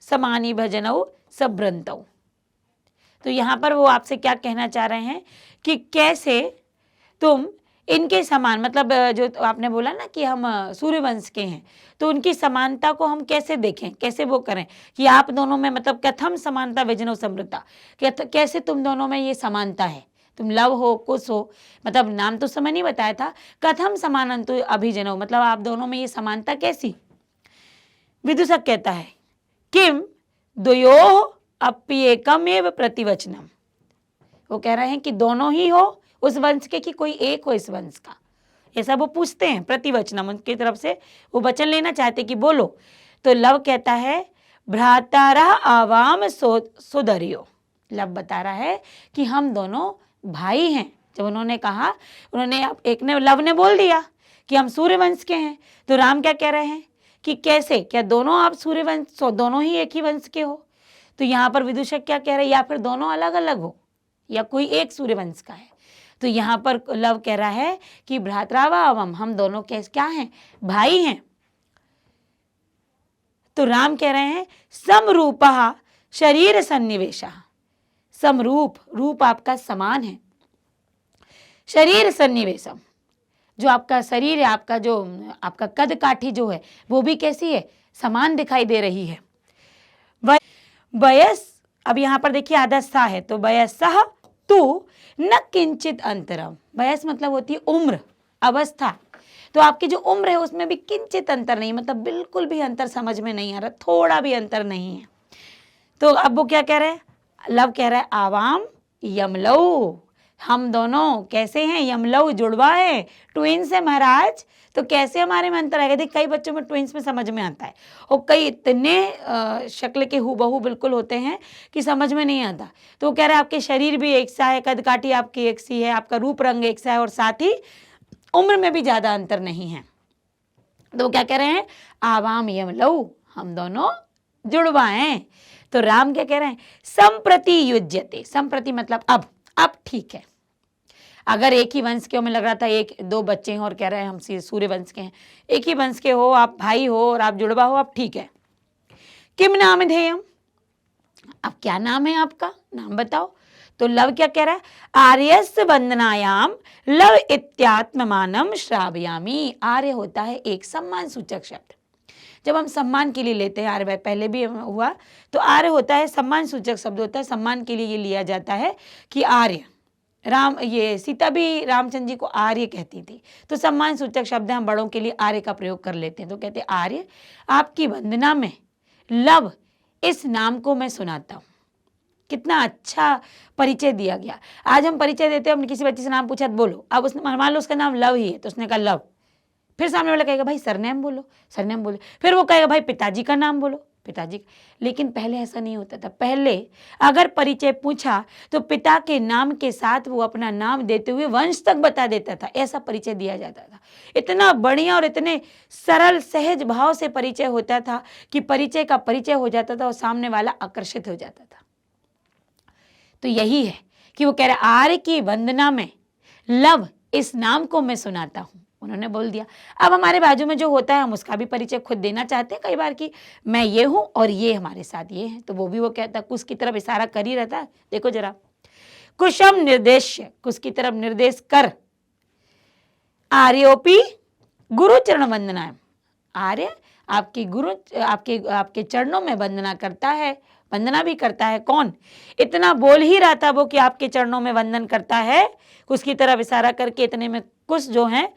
समानी भजनौ सभ्रंतौ। तो यहाँ पर वो आपसे क्या कहना चाह रहे हैं कि कैसे तुम इनके समान, मतलब जो आपने बोला ना कि हम सूर्यवंश के हैं, तो उनकी समानता को हम कैसे देखें, कैसे वो करें कि आप दोनों में मतलब कथम समानता व्यजनो समृता, कैसे तुम दोनों में ये समानता है, तुम लव हो, कुश हो, मतलब नाम तो समय नहीं बताया था, कथम समानंतु अभिजनो, मतलब आप दोनों में ये समानता कैसी? विदूषक कहता है किम द्वयोः अप्येकमेव प्रतिवचनम, वो कह रहे हैं कि दोनों ही हो उस वंश के कि कोई एक हो इस वंश का, ऐसा वो पूछते हैं। प्रतिवचनम उनकी तरफ से वो वचन लेना चाहते कि बोलो। तो लव कहता है भ्रातारा आवाम सुदर्यो, लव बता रहा है कि हम दोनों भाई हैं। जब उन्होंने कहा, एक ने लव ने बोल दिया कि हम सूर्यवंश के हैं, तो राम क्या कह रहे हैं कि कैसे, क्या दोनों आप सूर्यवंश, दोनों ही एक ही वंश के हो? तो यहाँ पर विदूषक क्या कह रहे हैं, या फिर दोनों अलग अलग हो या कोई एक सूर्यवंश का है? तो यहाँ पर लव कह रहा है कि भ्रातरावावम, हम दोनों क्या हैं? भाई हैं। तो राम कह रहे हैं समरूपः शरीर सन्निवेशः, समरूप, रूप आपका समान है। शरीर सन्निवेशम, जो आपका शरीर है, आपका जो आपका कद काठी जो है वो भी कैसी है, समान दिखाई दे रही है। वयस, अब यहाँ पर देखिए आधा सा है, तो वयसः तु न किंचित अंतरम, वयस मतलब होती है उम्र, अवस्था, तो आपकी जो उम्र है उसमें भी किंचित अंतर नहीं, मतलब बिल्कुल भी अंतर समझ में नहीं आ रहा, थोड़ा भी अंतर नहीं है। तो अब वो क्या कह रहे हैं, लव कह रहा है आवाम यमलऊ, हम दोनों कैसे हैं, यमलऊ जुड़वा है, ट्विंस है महाराज, तो कैसे हमारे में अंतर आएगा। देख कई बच्चों में ट्विंस में समझ में आता है और कई इतने शक्ल के हूबहू बिल्कुल होते हैं कि समझ में नहीं आता। तो वो कह रहे हैं आपके शरीर भी एक सा है, कद काठी आपकी एक सी है, आपका रूप रंग एक सा है और साथ ही उम्र में भी ज्यादा अंतर नहीं है। तो वो क्या कह रहे हैं, आवाम यमलऊ, हम दोनों जुड़वा हैं। तो राम क्या कह रहे हैं, संप्रति युज्यते, संप्रति मतलब अब ठीक है। अगर एक ही वंश के हो, में लग रहा था एक दो बच्चे हैं और कह रहे हैं हम सूर्य वंश के हैं, एक ही वंश के हो, आप भाई हो और आप जुड़वा हो, अब ठीक है। किम नाम ध्येयम, अब क्या नाम है आपका, नाम बताओ। तो लव क्या कह रहा है, आर्यस्य वंदनायाम लव इत्यात्ममानम श्रावयामी, आर्य होता है एक सम्मान सूचक शब्द, जब हम सम्मान के लिए लेते हैं, आर्य पहले भी हुआ, तो आर्य होता है सम्मान सूचक शब्द होता है, सम्मान के लिए ये लिया जाता है कि आर्य। ये सीता भी रामचंद्र जी को आर्य कहती थी, तो सम्मान सूचक शब्द हम बड़ों के लिए आर्य का प्रयोग कर लेते हैं। तो कहते हैं आर्य, आपकी वंदना में लव, इस नाम को मैं सुनाता हूँ। कितना अच्छा परिचय दिया गया। आज हम परिचय देते हैं, हमने किसी बच्चे से नाम पूछा तो बोलो, अब उसने मान लो उसका नाम लव ही है, तो उसने कहा लव, फिर सामने वाला कहेगा भाई सरनेम बोलो, सरनेम बोलो, फिर वो कहेगा भाई पिताजी का नाम बोलो, पिताजी। लेकिन पहले ऐसा नहीं होता था, पहले अगर परिचय पूछा तो पिता के नाम के साथ वो अपना नाम देते हुए वंश तक बता देता था, ऐसा परिचय दिया जाता था। इतना बढ़िया और इतने सरल सहज भाव से परिचय होता था कि परिचय का परिचय हो जाता था और सामने वाला आकर्षित हो जाता था। तो यही है कि वो कह रहे आर्य की वंदना में लव, इस नाम को मैं सुनाता हूं, उन्होंने बोल दिया। अब हमारे बाजू में जो होता है हम उसका भी परिचय खुद देना चाहते हैं कई बार कि मैं ये हूं और ये हमारे साथ ये है, तो वो भी वो कहता है, कुछ की तरफ इशारा कर ही रहता है। देखो जरा, कुशम निर्देश्य, कुछ की तरफ निर्देश कर, आर्योपी गुरु चरण वंदना, आर्य आपकी गुरु आपके चरणों में वंदना करता है, वंदना भी करता है। कौन, इतना बोल ही रहा था वो कि आपके चरणों में वंदन करता है, उसकी तरफ इशारा करके इतने में कुछ जो हैं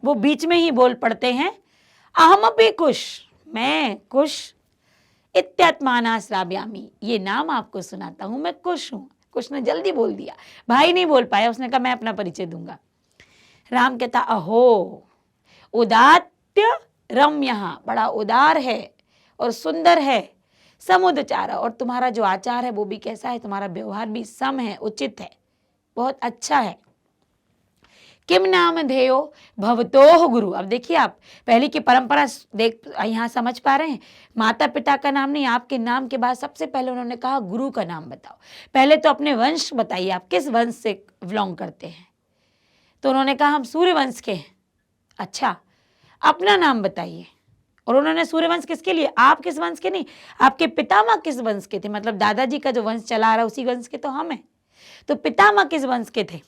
वो बीच में ही बोल पड़ते हैं, अहमपि कुश, मैं कुश, इत्यात्माना श्राव्यामी, ये नाम आपको सुनाता हूं, मैं कुश हूं। कुश ने जल्दी बोल दिया, भाई नहीं बोल पाया, उसने कहा मैं अपना परिचय दूंगा। राम कहता अहो उदात्य रम्य, बड़ा उदार है और सुंदर है, समुदचार, और तुम्हारा जो आचार है वो भी कैसा है, तुम्हारा व्यवहार भी सम है, उचित है, बहुत अच्छा है। किम नाम ध्येयो भवतोह गुरु, अब देखिए आप पहले की परंपरा देख यहाँ समझ पा रहे हैं, माता पिता का नाम नहीं, आपके नाम के बाद सबसे पहले उन्होंने कहा गुरु का नाम बताओ। पहले तो अपने वंश बताइए, आप किस वंश से बिलोंग करते हैं, तो उन्होंने कहा हम सूर्य वंश के हैं। अच्छा, अपना नाम बताइए, और उन्होंने सूर्यवंश किसके लिए, आप किस वंश के नहीं, आपके पितामह किस वंश के थे, मतलब दादाजी का जो वंश चला रहा उसी वंश के तो हम हैं, तो पितामह किस वंश के थे।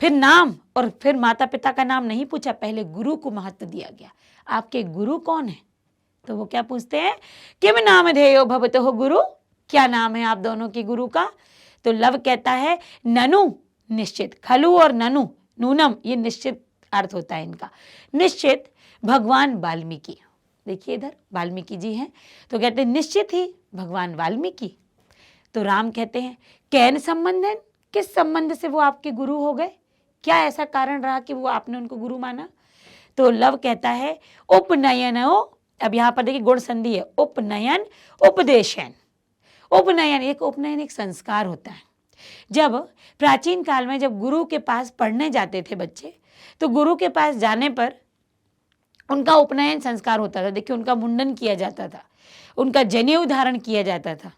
फिर नाम, और फिर माता पिता का नाम नहीं पूछा, पहले गुरु को महत्व दिया गया, आपके गुरु कौन है। तो वो क्या पूछते हैं, किम नाम ध्येयो भवतोह गुरु, क्या नाम है आप दोनों के गुरु का। तो लव कहता है ननु, निश्चित, खलु और ननु, नूनम, ये निश्चित अर्थ होता है इनका, निश्चित भगवान वाल्मीकि। देखिए इधर वाल्मीकि जी हैं, तो कहते हैं निश्चित ही भगवान वाल्मीकि। तो राम कहते हैं कैन संबंधन, किस संबंध से वो आपके गुरु हो गए, क्या ऐसा कारण रहा कि वो आपने उनको गुरु माना। तो लव कहता है उपनयनो, अब यहाँ पर देखिए गुण संधि है, उपनयन उपदेशन, उपनयन एक उपनयन एक संस्कार होता है। जब प्राचीन काल में जब गुरु के पास पढ़ने जाते थे बच्चे, तो गुरु के पास जाने पर उनका उपनयन संस्कार होता था। देखिए उनका मुंडन किया जाता था, उनका जनेऊ धारण किया जाता था।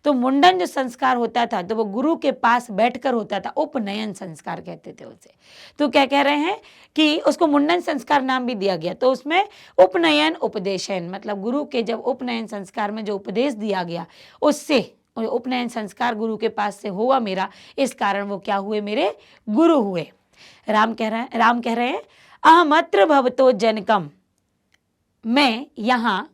तो मुंडन जो संस्कार होता था तो वो गुरु के पास बैठकर होता था, उपनयन संस्कार कहते थे उसे। तो क्या कह रहे हैं कि उसको मुंडन संस्कार नाम भी दिया गया, तो उसमें उपनयन उपदेशन, मतलब गुरु के जब उपनयन संस्कार में जो उपदेश दिया गया उससे उपनयन संस्कार गुरु के पास से हुआ मेरा, इस कारण वो क्या हुए, मेरे गुरु हुए। राम कह रहे हैं अहमत्र भवतो जनकम, मैं यहाँ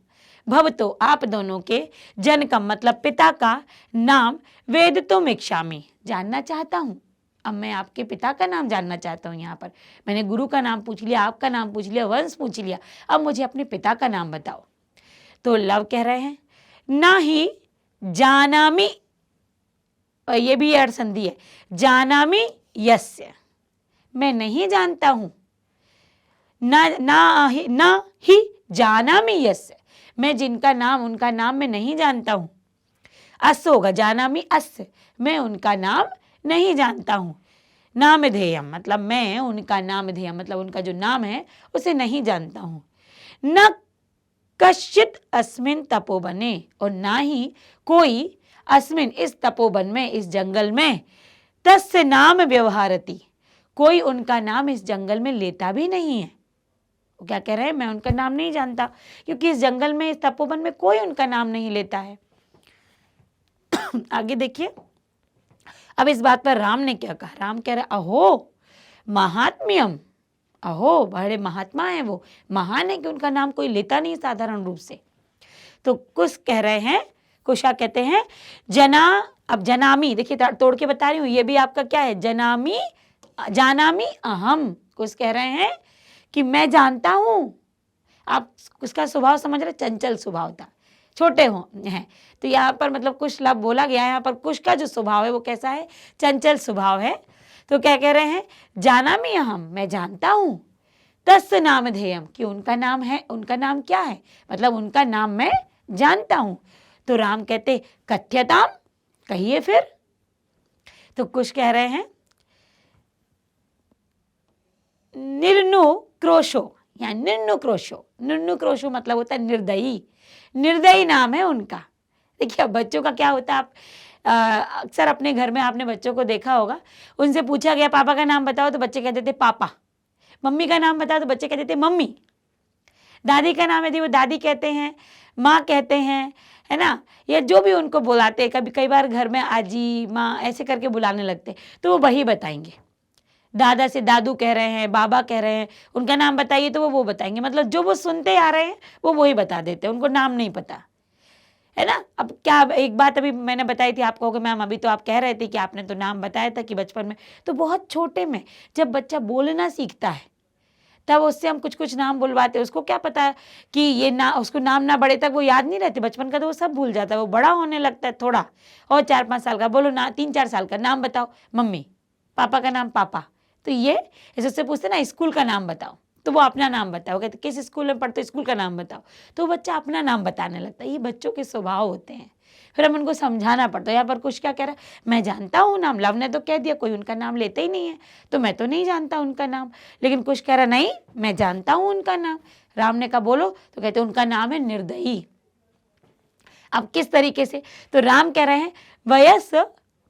भवतो आप दोनों के जनकम मतलब पिता का नाम वेदितुम इच्छामि जानना चाहता हूँ। अब मैं आपके पिता का नाम जानना चाहता हूँ। यहाँ पर मैंने गुरु का नाम पूछ लिया, आपका नाम पूछ लिया, वंश पूछ लिया, अब मुझे अपने पिता का नाम बताओ। तो लव कह रहे हैं ना ही जानामि, ये भी अर्थ संधि है, जानामि यस्य, मैं नहीं जानता हूं, ना ही जानामि यस्य, मैं जिनका नाम उनका नाम मैं नहीं जानता हूं। अस्य होगा, जानामि अस्य, मैं उनका नाम नहीं जानता हूं। नामधेयम मतलब मैं उनका नामधेयम मतलब उनका जो नाम है उसे नहीं जानता हूं। न कश्चित अस्मिन तपोवने, और ना ही कोई अस्मिन इस तपोवन में, इस जंगल में, तस्य नाम व्यवहारति, कोई उनका नाम इस जंगल में लेता भी नहीं है। वो क्या कह रहे हैं, मैं उनका नाम नहीं जानता, क्योंकि इस जंगल में, इस तपोवन में कोई उनका नाम नहीं लेता है। आगे देखिए, अब इस बात पर राम ने क्या कहा, राम कह रहे अहो महात्म्यम, अहो बड़े महात्मा है वो, महान है कि उनका नाम कोई लेता नहीं साधारण रूप से। तो कुछ कह रहे हैं, कुशा कहते हैं जना, अब जनामी देखिए तोड़ के बता रही हूँ, ये भी आपका क्या है, जनामी जानामी अहम। कुछ कह रहे हैं कि मैं जानता हूँ, आप उसका स्वभाव समझ रहे, चंचल स्वभाव था, छोटे हो हैं, तो यहाँ पर मतलब कुछ लफ्ज़ बोला गया है, यहाँ पर कुछ का जो स्वभाव है वो कैसा है, चंचल स्वभाव है। तो क्या कह रहे हैं, जानामि अहम, मैं जानता हूँ, तस्य नामधेयम, कि उनका नाम है, उनका नाम क्या है, मतलब उनका नाम मैं जानता हूँ। तो राम कहते कथ्यताम, कहिए फिर। तो कुछ कह रहे हैं निर्नु क्रोशो या निर्नु क्रोशो, निर्नु क्रोशो मतलब होता है निर्दयी, निर्दयी नाम है उनका। देखिए बच्चों का क्या होता है, आप अक्सर अपने घर में आपने बच्चों को देखा होगा, उनसे पूछा गया पापा का नाम बताओ तो बच्चे कहते थे पापा, मम्मी का नाम बताओ तो बच्चे कहते थे मम्मी, दादी का नाम यदि वो दादी कहते हैं, माँ कहते हैं, है ना, या जो भी उनको बुलाते हैं, कभी कई बार घर में आजी माँ ऐसे करके बुलाने लगते, तो वो वही बताएंगे। दादा से दादू कह रहे हैं, बाबा कह रहे हैं, उनका नाम बताइए तो वो बताएंगे, मतलब जो वो सुनते आ रहे हैं वो वही बता देते हैं, उनको नाम नहीं पता, है ना। अब क्या, एक बात अभी मैंने बताई थी, आप कहोगे मैम अभी तो आप कह रहे थे कि आपने तो नाम बताया था कि बचपन में, तो बहुत छोटे में जब बच्चा बोलना सीखता है तब उससे हम कुछ कुछ नाम बुलवाते हैं, उसको क्या पता कि ये ना, उसको नाम ना बड़े तक वो याद नहीं रहते, बचपन का तो वो सब भूल जाता है, वो बड़ा होने लगता है थोड़ा, और 4-5 साल का बोलो ना, 3-4 साल का नाम बताओ, मम्मी, पापा का नाम पापा, तो ये इससे पूछते ना स्कूल का नाम बताओ, तो वो अपना नाम बताओ, कहते किस स्कूल में पढ़ते, स्कूल का नाम बताओ, तो बच्चा अपना नाम बताने लगता है। ये बच्चों के स्वभाव होते हैं, फिर हम उनको समझाना पड़ता है। यहाँ पर कुछ क्या कह रहा है, मैं जानता हूँ नाम, लव ने तो कह दिया कोई उनका नाम लेते ही नहीं है, तो मैं तो नहीं जानता उनका नाम, लेकिन कुछ कह रहा नहीं मैं जानता हूँ उनका नाम। राम ने कहा बोलो, तो कहते उनका नाम है निर्दयी। अब किस तरीके से, तो राम कह रहे हैं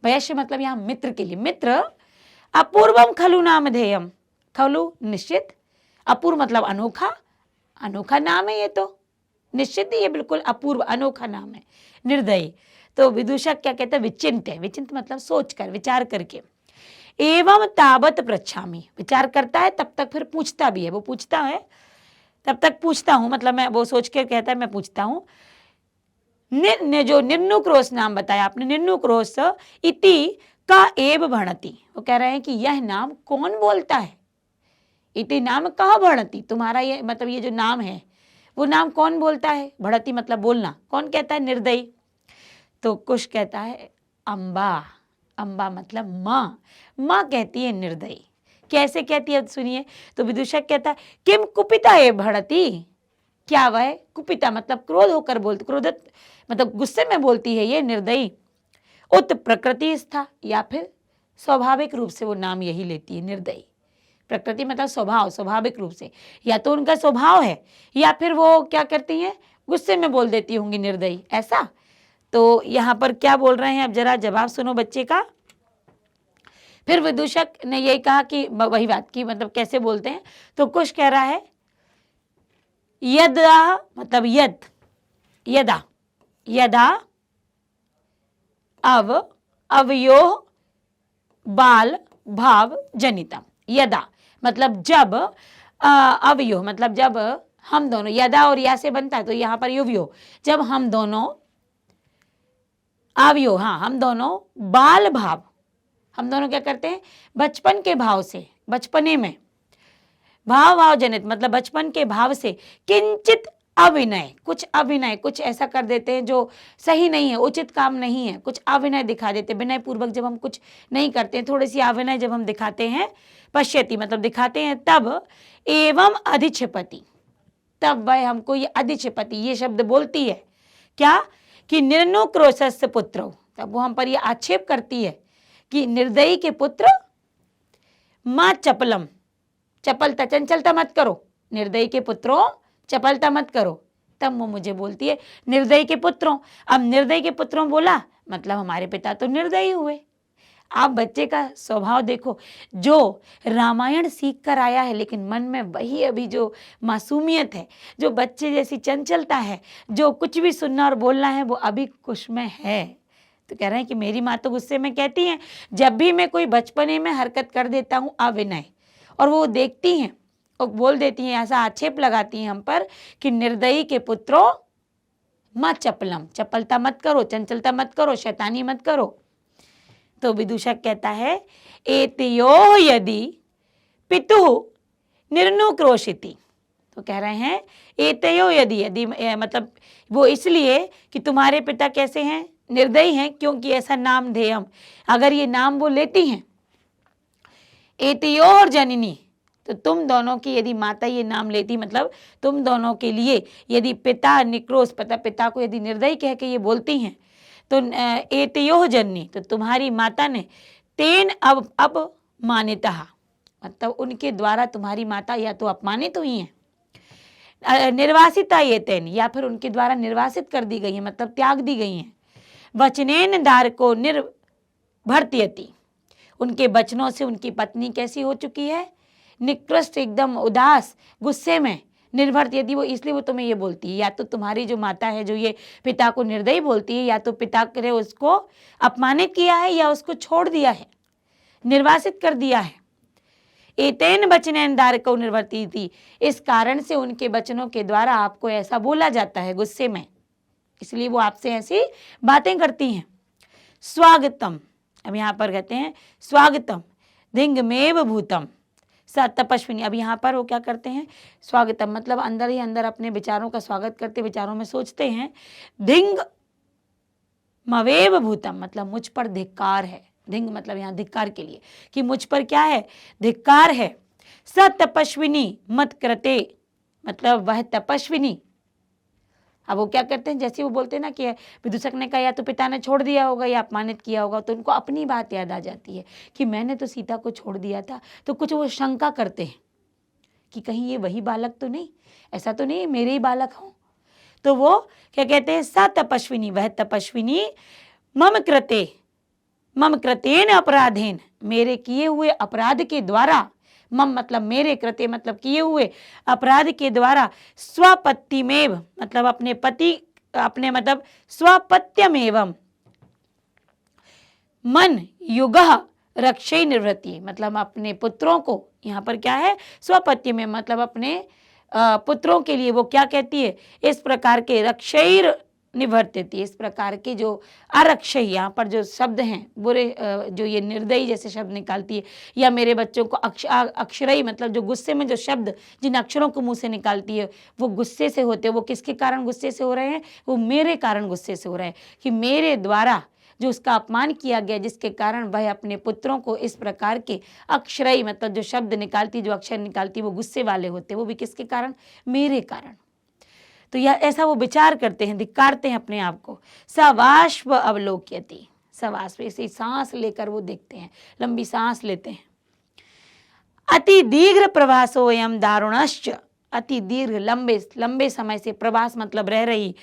वयस्य मतलब यहाँ मित्र के लिए, मित्र अपूर्वम खलु नामधेयम, खलु निश्चित, अपूर्व मतलब अनोखा, अनोखा नाम है ये तो, निश्चित ही ये बिल्कुल अपूर्व अनोखा नाम है, निर्दयी। तो विदूषक क्या कहते हैं, विचिंत है, विचिंत मतलब सोचकर, विचार करके। एवं तावत पृच्छामि, विचार करता है तब तक फिर पूछता भी है, वो पूछता है तब तक पूछता हूँ, मतलब मैं वो सोच के कहता है मैं पूछता हूँ। जो निर्नु क्रोश नाम बताया आपने, निर्नु क्रोश इति का एव भणति, वो कह रहे हैं कि यह नाम कौन बोलता है, इति नाम कहा भणति, तुम्हारा ये मतलब ये जो नाम है वो नाम कौन बोलता है, भणति मतलब बोलना, कौन कहता है, निर्दयी। तो कुश कहता है अम्बा, अम्बा मतलब माँ, माँ कहती है निर्दयी। कैसे कहती है सुनिए, तो विदूषक कहता है किम कुपिता ए भणति, क्या वह कुपिता मतलब क्रोध होकर बोलती, क्रोधित मतलब गुस्से में बोलती है ये निर्दयी। उत प्रकृति स्था, या फिर स्वाभाविक रूप से वो नाम यही लेती है निर्दयी। प्रकृति मतलब स्वभाव, स्वाभाविक रूप से, या तो उनका स्वभाव है या फिर वो क्या करती हैं गुस्से में बोल देती होंगी निर्दयी, ऐसा। तो यहाँ पर क्या बोल रहे हैं, अब जरा जवाब सुनो बच्चे का। फिर विदूषक ने यही कहा कि वही बात की मतलब कैसे बोलते हैं, तो कुछ कह रहा है यदा मतलब यद, यदा, यदा अव अवयो बाल भाव जनितम। यदा मतलब जब, अवयो मतलब जब हम दोनों, यदा और या से बनता है तो यहाँ पर युवयो, जब हम दोनों, आवयो हाँ हम दोनों, बाल भाव, हम दोनों क्या करते हैं, बचपन के भाव से, बचपने में, भाव जनित मतलब बचपन के भाव से, किंचित अभिनय, कुछ अभिनय, कुछ ऐसा कर देते हैं जो सही नहीं है, उचित काम नहीं है, कुछ अभिनय दिखा देते हैं, विनय पूर्वक जब हम कुछ नहीं करते हैं, थोड़ी सी अभिनय जब हम दिखाते हैं, पश्यति मतलब दिखाते हैं, तब एवं अधिक्षेपति, तब वह हमको ये अधिक्षेपति ये शब्द बोलती है, क्या कि निर्नुक्रोशस्य पुत्रो, तब वो हम पर ये आक्षेप करती है कि निर्दयी के पुत्र, मां चपलम, चपलता चंचलता मत करो, निर्दयी के पुत्रों चपलता मत करो, तब वो मुझे बोलती है निर्दयी के पुत्रों। अब निर्दयी के पुत्रों बोला मतलब हमारे पिता तो निर्दयी हुए। आप बच्चे का स्वभाव देखो, जो रामायण सीख कर आया है लेकिन मन में वही अभी जो मासूमियत है, जो बच्चे जैसी चंचलता है, जो कुछ भी सुनना और बोलना है वो अभी कुछ में है। तो कह रहे हैं कि मेरी माँ तो गुस्से में कहती हैं, जब भी मैं कोई बचपने में हरकत कर देता हूँ अविनय, और वो देखती हैं और बोल देती हैं, ऐसा आक्षेप लगाती हैं हम पर कि निर्दयी के पुत्रों माँ चपलम, चपलता मत करो, चंचलता मत करो, शैतानी मत करो। तो विदूषक कहता है एतयो यदि पितुः निर्नुक्रोशिति, तो कह रहे हैं एतयो यदि, यदि मतलब वो इसलिए कि तुम्हारे पिता कैसे हैं, निर्दयी हैं, क्योंकि ऐसा नाम दे हम, अगर ये नाम वो लेती हैं एतयोर जननी, तो तुम दोनों की यदि माता ये नाम लेती, मतलब तुम दोनों के लिए यदि पिता निक्रोश, पिता को यदि निर्दयी कह के ये बोलती हैं, तो एतयोः जननी, तो तुम्हारी माता ने तेन अब मानितः, मतलब उनके द्वारा तुम्हारी माता या तो अपमानित हुई हैं, निर्वासिता ये तेन, या फिर उनके द्वारा निर्वासित कर दी गई है, मतलब त्याग दी गई हैं। वचनेन धारको निर्भर्त्यति, उनके वचनों से उनकी पत्नी कैसी हो चुकी है, निकृष्ट, एकदम उदास, गुस्से में, निर्भर, यदि वो इसलिए वो तुम्हें ये बोलती है, या तो तुम्हारी जो माता है जो ये पिता को निर्दयी बोलती है, या तो पिता ने उसको अपमानित किया है या उसको छोड़ दिया है, निर्वासित कर दिया है। एतेन वचनेन धारको निर्वर्ती थी, इस कारण से उनके वचनों के द्वारा आपको ऐसा बोला जाता है गुस्से में, इसलिए वो आपसे ऐसी बातें करती हैं। स्वागतम, अब यहाँ पर कहते हैं स्वागतम धिंगमेव भूतम स तपस्विनी, अब यहाँ पर वो क्या करते हैं, स्वागतम मतलब अंदर ही अंदर अपने विचारों का स्वागत करते, विचारों में सोचते हैं, धिंग मवेव भूतम मतलब मुझ पर धिक्कार है, धिंग मतलब यहाँ धिक्कार के लिए कि मुझ पर क्या है, धिक्कार है। स तपस्विनी मत कृते, मतलब वह तपस्विनी, अब वो क्या करते हैं, जैसे वो बोलते हैं ना कि विदूषक ने कहा या तो पिता ने छोड़ दिया होगा या अपमानित किया होगा, तो उनको अपनी बात याद आ जाती है कि मैंने तो सीता को छोड़ दिया था, तो कुछ वो शंका करते हैं कि कहीं ये वही बालक तो नहीं, ऐसा तो नहीं मेरे ही बालक हों। तो वो क्या कहते हैं, सा तपस्विनी, वह तपस्विनी मम कृतेन अपराधेन, मेरे किए हुए अपराध के द्वारा, मम मतलब मेरे, कृते मतलब किए हुए, अपराध के द्वारा, स्वपत्तिमेव मतलब अपने पति, अपने मतलब स्वपत्यमेवं, मन युगः रक्षै निवृत्ति, मतलब अपने पुत्रों को, यहाँ पर क्या है, स्वपत्य में मतलब अपने पुत्रों के लिए वो क्या कहती है, इस प्रकार के रक्षैर निवर्त्यति, इस प्रकार के जो अरक्षय, यहाँ पर जो शब्द हैं बुरे, जो ये निर्दयी जैसे शब्द निकालती है, या मेरे बच्चों को अक्षरई मतलब जो गुस्से में जो शब्द जिन अक्षरों को मुंह से निकालती है वो गुस्से से होते हैं, वो किसके कारण गुस्से से हो रहे हैं, वो मेरे कारण गुस्से से हो रहे हैं, कि मेरे द्वारा जो उसका अपमान किया गया, जिसके कारण वह अपने पुत्रों को इस प्रकार के अक्षरई मतलब जो शब्द निकालती, जो अक्षर निकालती, वो गुस्से वाले होते, वो भी किसके कारण, मेरे कारण। तो यह ऐसा वो विचार करते हैं, धिक्कारते हैं अपने आप को। सवाश्व अवलोक्यति, सवाश्व ऐसी सांस लेकर वो देखते हैं, लंबी सांस लेते हैं। अति दीर्घ प्रवासो एवं दारुणश्च, अति दीर्घ लंबे लंबे समय से, प्रवास मतलब रह रही,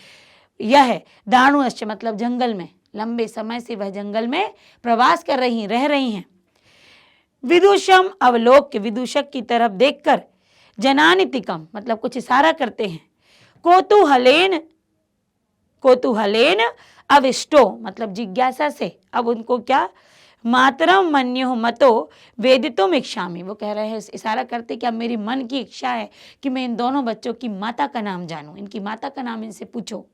यह है, दारुणश्च मतलब जंगल में, लंबे समय से वह जंगल में प्रवास कर रही, रह रही हैं। विदुषम अवलोक्य, विदूषक की तरफ देखकर, जनानितिकम मतलब कुछ इशारा करते हैं, कौतूहलेन कौतूहलेन अविष्टो मतलब जिज्ञासा से, अब उनको क्या, मातरम मन्यो मतो वेदितुम इच्छामि, वो कह रहे हैं, इशारा करते कि अब मेरी मन की इच्छा है कि मैं इन दोनों बच्चों की माता का नाम जानूं, इनकी माता का नाम इनसे पूछो।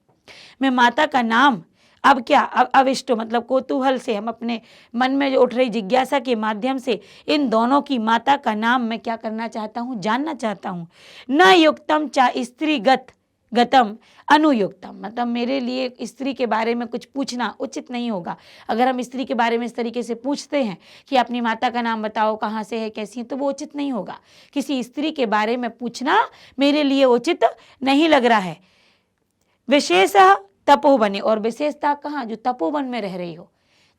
मैं माता का नाम अब क्या, अब अविष्टो मतलब कौतूहल से, हम अपने मन में जो उठ रही जिज्ञासा के माध्यम से इन दोनों की माता का नाम मैं क्या करना चाहता हूँ, जानना चाहता हूँ। न युक्तम चा स्त्रीगत गतम अनुयुक्तम मतलब मेरे लिए स्त्री के बारे में कुछ पूछना उचित नहीं होगा। अगर हम स्त्री के बारे में इस तरीके से पूछते हैं कि अपनी माता का नाम बताओ, कहाँ से है, कैसी है, तो वो उचित नहीं होगा। किसी स्त्री के बारे में पूछना मेरे लिए उचित नहीं लग रहा है। विशेषतः तपोवने, और विशेषता कहाँ, जो तपोवन में रह रही हो,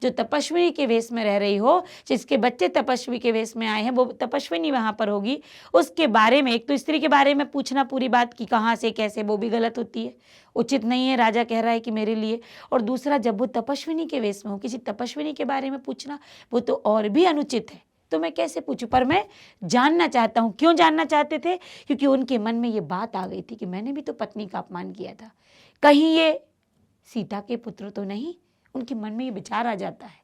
जो तपस्विनी के वेश में रह रही हो, जिसके बच्चे तपस्वी के वेश में आए हैं, वो तपस्विनी वहां पर होगी, उसके बारे में, एक तो स्त्री के बारे में पूछना पूरी बात कि कहाँ से कैसे, वो भी गलत होती है, उचित नहीं है, राजा कह रहा है कि मेरे लिए। और दूसरा, जब वो तपस्विनी के वेश में हो, किसी तपस्विनी के बारे में पूछना वो तो और भी अनुचित है, तो मैं कैसे पूछूं। पर मैं जानना चाहता हूं। क्यों जानना चाहते थे? क्योंकि उनके मन में ये बात आ गई थी कि मैंने भी तो पत्नी का अपमान किया था, कहीं ये सीता के पुत्र तो नहीं। उनके मन में ये विचार आ जाता है,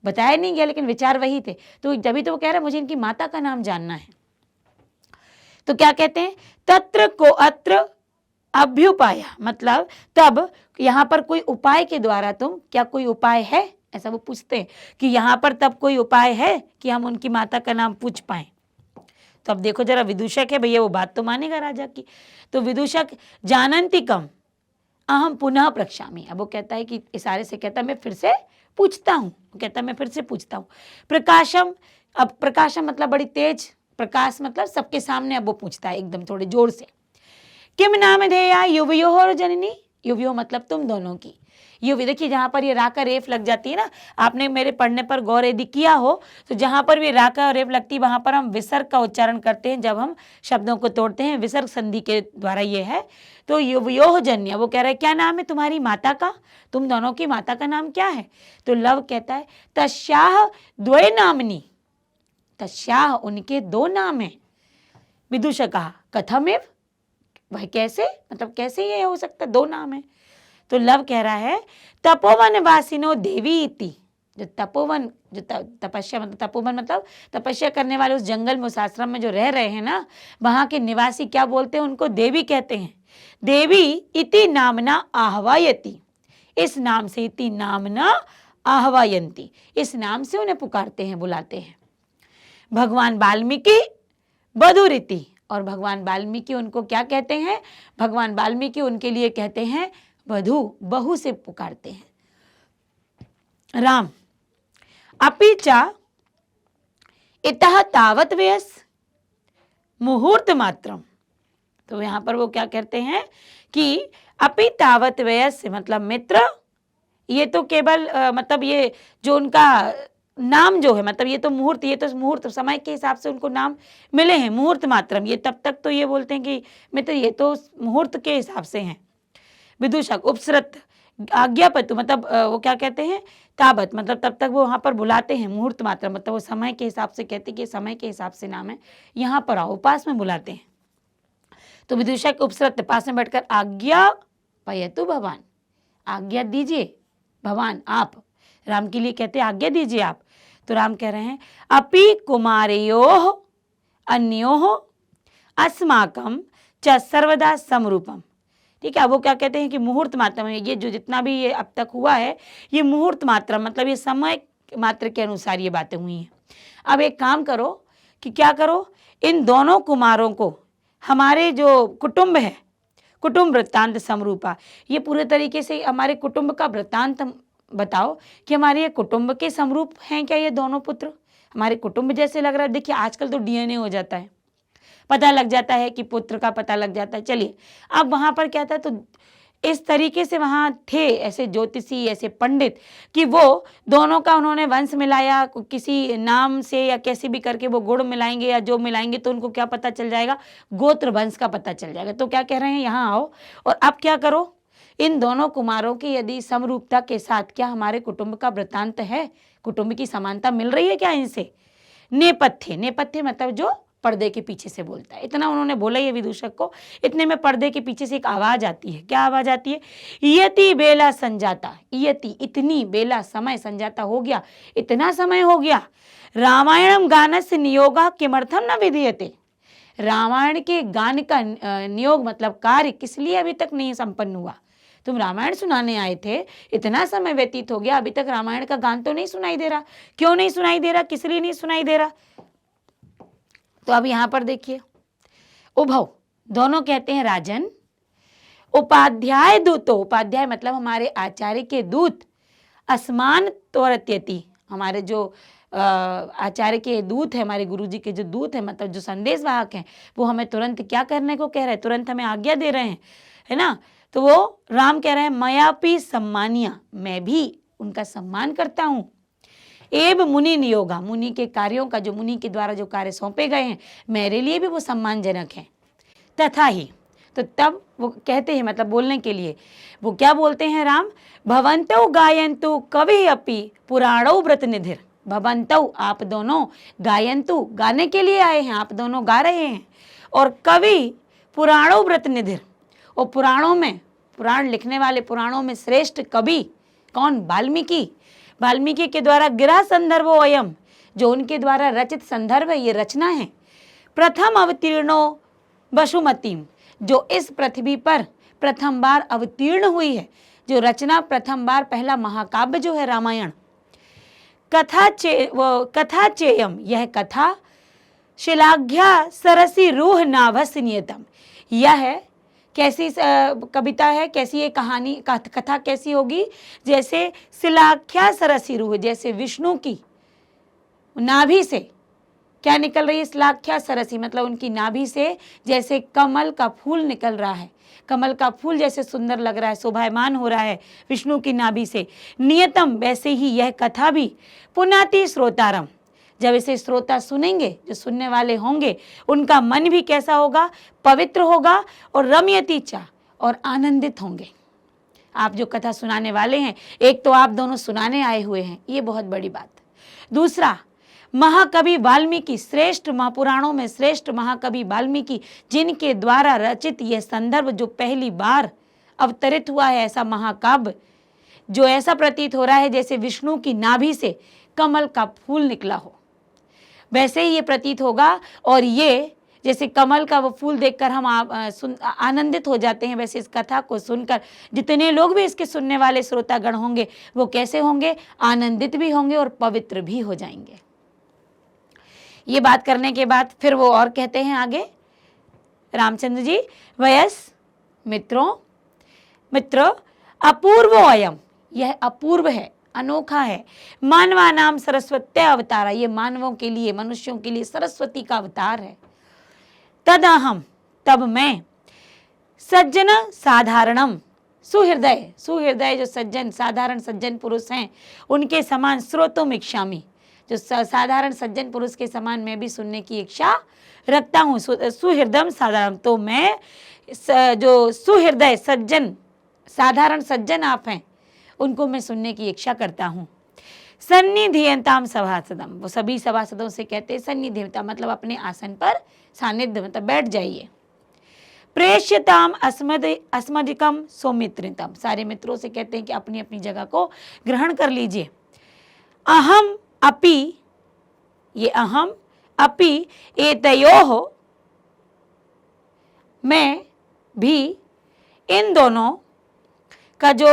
बताया नहीं गया लेकिन विचार वही थे। तो तभी तो वो कह रहा है मुझे इनकी माता का नाम जानना है। तो क्या कहते हैं, तत्र को अत्र अभ्युपाया मतलब तब यहां पर कोई उपाय के द्वारा, तुम क्या कोई उपाय है, ऐसा वो पूछते हैं कि यहां पर तब कोई उपाय है कि हम उनकी माता का नाम पूछ पाए। तो अब देखो जरा, विदूषक है भैया, वो बात तो मानेगा राजा की। तो विदूषक जानन्ति कम अहम पुनः प्रक्षामी, अब वो कहता है कि इशारे से कहता है मैं फिर से पूछता हूँ, कहता है मैं फिर से पूछता हूँ। प्रकाशम, अब प्रकाशम मतलब बड़ी तेज, प्रकाश मतलब सबके सामने, अब वो पूछता है एकदम थोड़े जोर से। किम नाम धेया युवयोः जननी, युवयो मतलब तुम दोनों की, युवी, देखिए जहाँ पर ये रा का रेफ लग जाती है ना, आपने मेरे पढ़ने पर गौर यदि किया हो तो जहाँ पर भी रा का रेफ लगती है वहाँ पर हम विसर्ग का उच्चारण करते हैं, जब हम शब्दों को तोड़ते हैं विसर्ग संधि के द्वारा ये है। तो युवयोः जन्य, वो कह रहा है क्या नाम है तुम्हारी माता का, तुम दोनों की माता का नाम क्या है। तो लव कहता है तस्याः द्वय नामनी, तस्याः उनके दो नाम है। विदूषक कहा कथमेव, वह कैसे, मतलब कैसे ये हो सकता, दो नाम है। तो लव कह रहा है तपोवन वासिनो देवी इति, जो तपोवन, जो तपस्या मतलब तपोवन मतलब तपस्या करने वाले उस जंगल में, उस आश्रम में जो रह रहे हैं ना, वहां के निवासी क्या बोलते हैं, उनको देवी कहते हैं। देवी इति नामना आह्वायति, इस नाम से, इति नामना आह्वायन्ति, इस नाम से उन्हें पुकारते हैं, बुलाते हैं। भगवान वाल्मीकि बधुरिति, और भगवान वाल्मीकि उनको क्या कहते हैं, भगवान वाल्मीकि उनके लिए कहते हैं वधु, बहू से पुकारते हैं। राम अपि च इतः तावत वयस मुहूर्त मात्रम, तो यहां पर वो क्या कहते हैं कि अपि तावत वयस मतलब मित्र, ये तो केवल मतलब ये जो उनका नाम जो है, मतलब ये तो मुहूर्त, ये तो मुहूर्त समय के हिसाब से उनको नाम मिले हैं, मुहूर्त मात्रम, ये तब तक तो ये बोलते हैं कि मित्र, ये तो मुहूर्त के हिसाब से हैं। विदूषक उपसृत आज्ञापतु मतलब वो क्या कहते हैं, ताबत मतलब तब तक वो वहां पर बुलाते हैं, मुहूर्त मात्र मतलब वो समय के हिसाब से कहते हैं कि समय के हिसाब से नाम है, यहाँ पर आओ, पास में बुलाते हैं। तो विदूषक उपसृत पास में बैठकर आज्ञा पयतु भगवान, आज्ञा दीजिए भगवान, आप राम के लिए कहते हैं आज्ञा दीजिए आप। तो राम कह रहे हैं अपि कुमारयोः अन्योः अस्माकं च सर्वदा समरूपम, ठीक है। वो क्या कहते हैं कि मुहूर्त मात्र में, ये जो जितना भी ये अब तक हुआ है ये मुहूर्त मात्र मतलब ये समय मात्र के अनुसार ये बातें हुई हैं। अब एक काम करो कि क्या करो, इन दोनों कुमारों को हमारे जो कुटुंब है, कुटुंब वृत्तांत समरूपा, ये पूरे तरीके से हमारे कुटुंब का वृत्तांत बताओ कि हमारे ये कुटुंब के समरूप हैं क्या, ये दोनों पुत्र हमारे कुटुंब जैसे लग रहा है। देखिए आजकल तो डीएनए हो जाता है, पता लग जाता है कि पुत्र का पता लग जाता है। चलिए अब वहां पर क्या था, तो इस तरीके से वहां थे ऐसे ज्योतिषी, ऐसे पंडित कि वो दोनों का उन्होंने वंश मिलाया, किसी नाम से या कैसे भी करके वो गुण मिलाएंगे या जो मिलाएंगे तो उनको क्या पता चल जाएगा, गोत्र वंश का पता चल जाएगा। तो क्या कह रहे हैं, यहाँ आओ और अब क्या करो, इन दोनों कुमारों की यदि समरूपता के साथ क्या हमारे कुटुंब का वृत्तांत है, कुटुंब की समानता मिल रही है क्या इनसे। नेपथ्य, नेपथ्य मतलब जो पर्दे के पीछे से बोलता है। इतना उन्होंने बोला ये विदूषक को, इतने में पर्दे के पीछे से एक आवाज आती है। क्या आवाज आती है? इयति बेला संजाता, इयति इतनी, बेला समय, संजाता हो गया, इतना समय हो गया, रामायणम गानस्य नियोगा किमर्थम न विधीयते, रामायण के गान का नियोग मतलब कार्य किस लिए अभी तक नहीं संपन्न हुआ? तुम रामायण सुनाने आए थे, इतना समय व्यतीत हो गया, अभी तक रामायण का गान तो नहीं सुनाई दे रहा। क्यों नहीं सुनाई दे रहा? किस लिए नहीं सुनाई दे रहा? तो अब यहां पर देखिए, उभव दोनों कहते हैं राजन, उपाध्याय दूतो, उपाध्याय मतलब हमारे आचार्य के दूत, असमान त्वरत्यति, हमारे जो आचार्य के दूत है, हमारे गुरुजी के जो दूत है, मतलब जो संदेश वाहक हैं, वो हमें तुरंत क्या करने को कह रहे हैं? तुरंत हमें आज्ञा दे रहे हैं, है ना। तो वो राम कह रहे हैं मयापि सम्मानिया, मैं भी उनका सम्मान करता हूं। एव मुनि नियोगा, मुनि के कार्यों का, जो मुनि के द्वारा जो कार्य सौंपे गए हैं, मेरे लिए भी वो सम्मानजनक हैं। तथा ही, तो तब वो कहते हैं, मतलब बोलने के लिए वो क्या बोलते हैं राम? भवन्तौ गायन्तु कवि अपि पुराणौ व्रत निधिर, भवन्तौ आप दोनों, गायन्तु गाने के लिए आए हैं, आप दोनों गा रहे हैं, और कवि पुराणौ व्रत निधिर, और पुराणों में, पुराण लिखने वाले, पुराणों में श्रेष्ठ कवि कौन? वाल्मीकि। वाल्मीकि के द्वारा गिरा संदर्भो अयम, जो उनके द्वारा रचित संदर्भ है, ये रचना है। प्रथम अवतीर्णो वसुमतीम, जो इस पृथ्वी पर प्रथम बार अवतीर्ण हुई है, जो रचना प्रथम बार, पहला महाकाव्य जो है रामायण। कथा चेयम, यह कथा शिलाघ्या सरसी रूह नाभस नियतम, यह कैसी कविता है, कैसी ये कहानी, कथा कैसी होगी? जैसे शिलाख्या सरसी रूह, जैसे विष्णु की नाभि से क्या निकल रही है? शिलाख्या सरसी मतलब उनकी नाभि से जैसे कमल का फूल निकल रहा है, कमल का फूल जैसे सुंदर लग रहा है, शोभायमान हो रहा है विष्णु की नाभि से। नियतम, वैसे ही यह कथा भी पुनाति श्रोतारम, जब इसे श्रोता सुनेंगे, जो सुनने वाले होंगे, उनका मन भी कैसा होगा? पवित्र होगा, और रमयति चा, और आनंदित होंगे। आप जो कथा सुनाने वाले हैं, एक तो आप दोनों सुनाने आए हुए हैं, ये बहुत बड़ी बात। दूसरा, महाकवि वाल्मीकि, श्रेष्ठ महापुराणों में श्रेष्ठ महाकवि वाल्मीकि, जिनके द्वारा रचित यह संदर्भ जो पहली बार अवतरित हुआ है, ऐसा महाकाव्य, जो ऐसा प्रतीत हो रहा है जैसे विष्णु की नाभि से कमल का फूल निकला हो, वैसे ही ये प्रतीत होगा। और ये जैसे कमल का वो फूल देखकर हम आनंदित हो जाते हैं, वैसे इस कथा को सुनकर जितने लोग भी इसके सुनने वाले श्रोतागण होंगे, वो कैसे होंगे? आनंदित भी होंगे और पवित्र भी हो जाएंगे। ये बात करने के बाद फिर वो और कहते हैं आगे रामचंद्र जी, वयस मित्रों अपूर्वो अयम, यह अपूर्व है, अनोखा है। मानवा नाम सरस्वती अवतारा, ये मानवों के लिए, मनुष्यों के लिए सरस्वती का अवतार है। तदहम, तब मैं, सज्जन साधारणम, सुहृदय, सुहृदय जो सज्जन, साधारण सज्जन पुरुष हैं, उनके समान श्रोतुम इच्छामि, जो साधारण सज्जन पुरुष के समान मैं भी सुनने की इच्छा रखता हूँ। सुहृदम साधारण, तो मैं जो सुहृदय सज्जन, साधारण सज्जन आप हैं, उनको मैं सुनने की इच्छा करता हूँ। सन्निधियंताम सभासदम, वो सभी सभासदों से कहते हैं सन्निधियंता मतलब अपने आसन पर सानिध्य मतलब बैठ जाइए। प्रेष्यताम अस्मदिकम सौमित्रितम, सारे मित्रों से कहते हैं कि अपनी अपनी जगह को ग्रहण कर लीजिए। अहम अपि, ये अहम अपि एतयोः, मैं भी इन दोनों का जो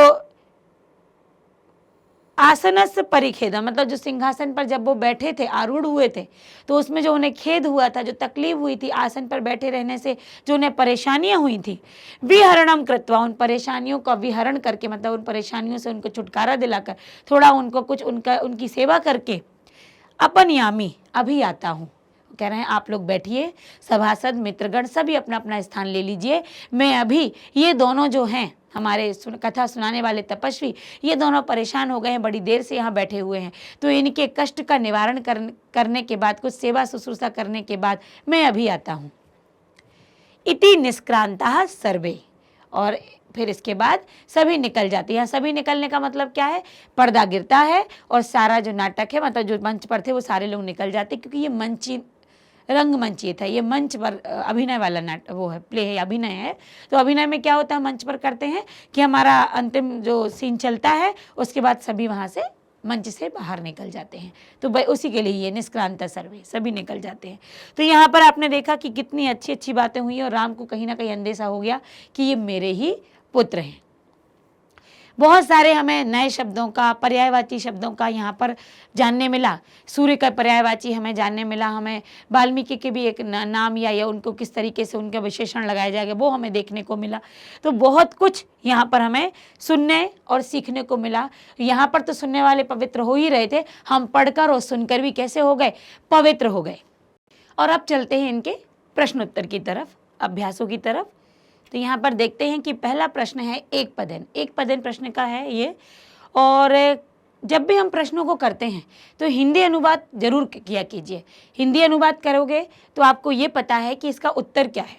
आसनस परिखेदम मतलब जो सिंहासन पर जब वो बैठे थे, आरूढ़ हुए थे, तो उसमें जो उन्हें खेद हुआ था, जो तकलीफ हुई थी आसन पर बैठे रहने से, जो उन्हें परेशानियां हुई थी, विहरणम कृत्वा, उन परेशानियों का विहरण करके मतलब उन परेशानियों से उनको छुटकारा दिलाकर, थोड़ा उनको कुछ उनकी सेवा करके, अपनयामी, अभी आता हूँ। कह रहे हैं आप लोग बैठिए, सभासद मित्रगण सभी अपना अपना स्थान ले लीजिए, मैं अभी, ये दोनों जो हैं हमारे कथा सुनाने वाले तपस्वी, ये दोनों परेशान हो गए हैं, बड़ी देर से यहाँ बैठे हुए हैं, तो इनके कष्ट का निवारण करने के बाद, कुछ सेवा शुश्रूषा करने के बाद मैं अभी आता हूँ। इति निष्क्रांता सर्वे, और फिर इसके बाद सभी निकल जाते हैं। यहाँ सभी निकलने का मतलब क्या है? पर्दा गिरता है और सारा जो नाटक है, मतलब जो मंच पर थे वो सारे लोग निकल जाते, क्योंकि ये मंची रंगमंच ये था, ये मंच पर अभिनय वाला नाटक वो है, प्ले है, अभिनय है। तो अभिनय में क्या होता है, मंच पर करते हैं कि हमारा अंतिम जो सीन चलता है उसके बाद सभी वहाँ से मंच से बाहर निकल जाते हैं। तो उसी के लिए ये निष्क्रांत सर्वे, सभी निकल जाते हैं। तो यहाँ पर आपने देखा कि कितनी अच्छी अच्छी बातें हुई और राम को कहीं ना कहीं अंदेशा हो गया कि ये मेरे ही पुत्र हैं। बहुत सारे हमें नए शब्दों का, पर्यायवाची शब्दों का यहाँ पर जानने मिला। सूर्य का पर्यायवाची हमें जानने मिला, हमें वाल्मीकि के भी एक नाम या उनको किस तरीके से उनका विशेषण लगाया जाएगा वो हमें देखने को मिला। तो बहुत कुछ यहाँ पर हमें सुनने और सीखने को मिला। यहाँ पर तो सुनने वाले पवित्र हो ही रहे थे, हम पढ़कर और सुनकर भी कैसे हो गए, पवित्र हो गए। और अब चलते हैं इनके प्रश्नोत्तर की तरफ, अभ्यासों की तरफ। तो यहाँ पर देखते हैं कि पहला प्रश्न है एक पदन, एक पदन प्रश्न का है ये। और जब भी हम प्रश्नों को करते हैं तो हिंदी अनुवाद जरूर किया कीजिए। हिंदी अनुवाद करोगे तो आपको ये पता है कि इसका उत्तर क्या है,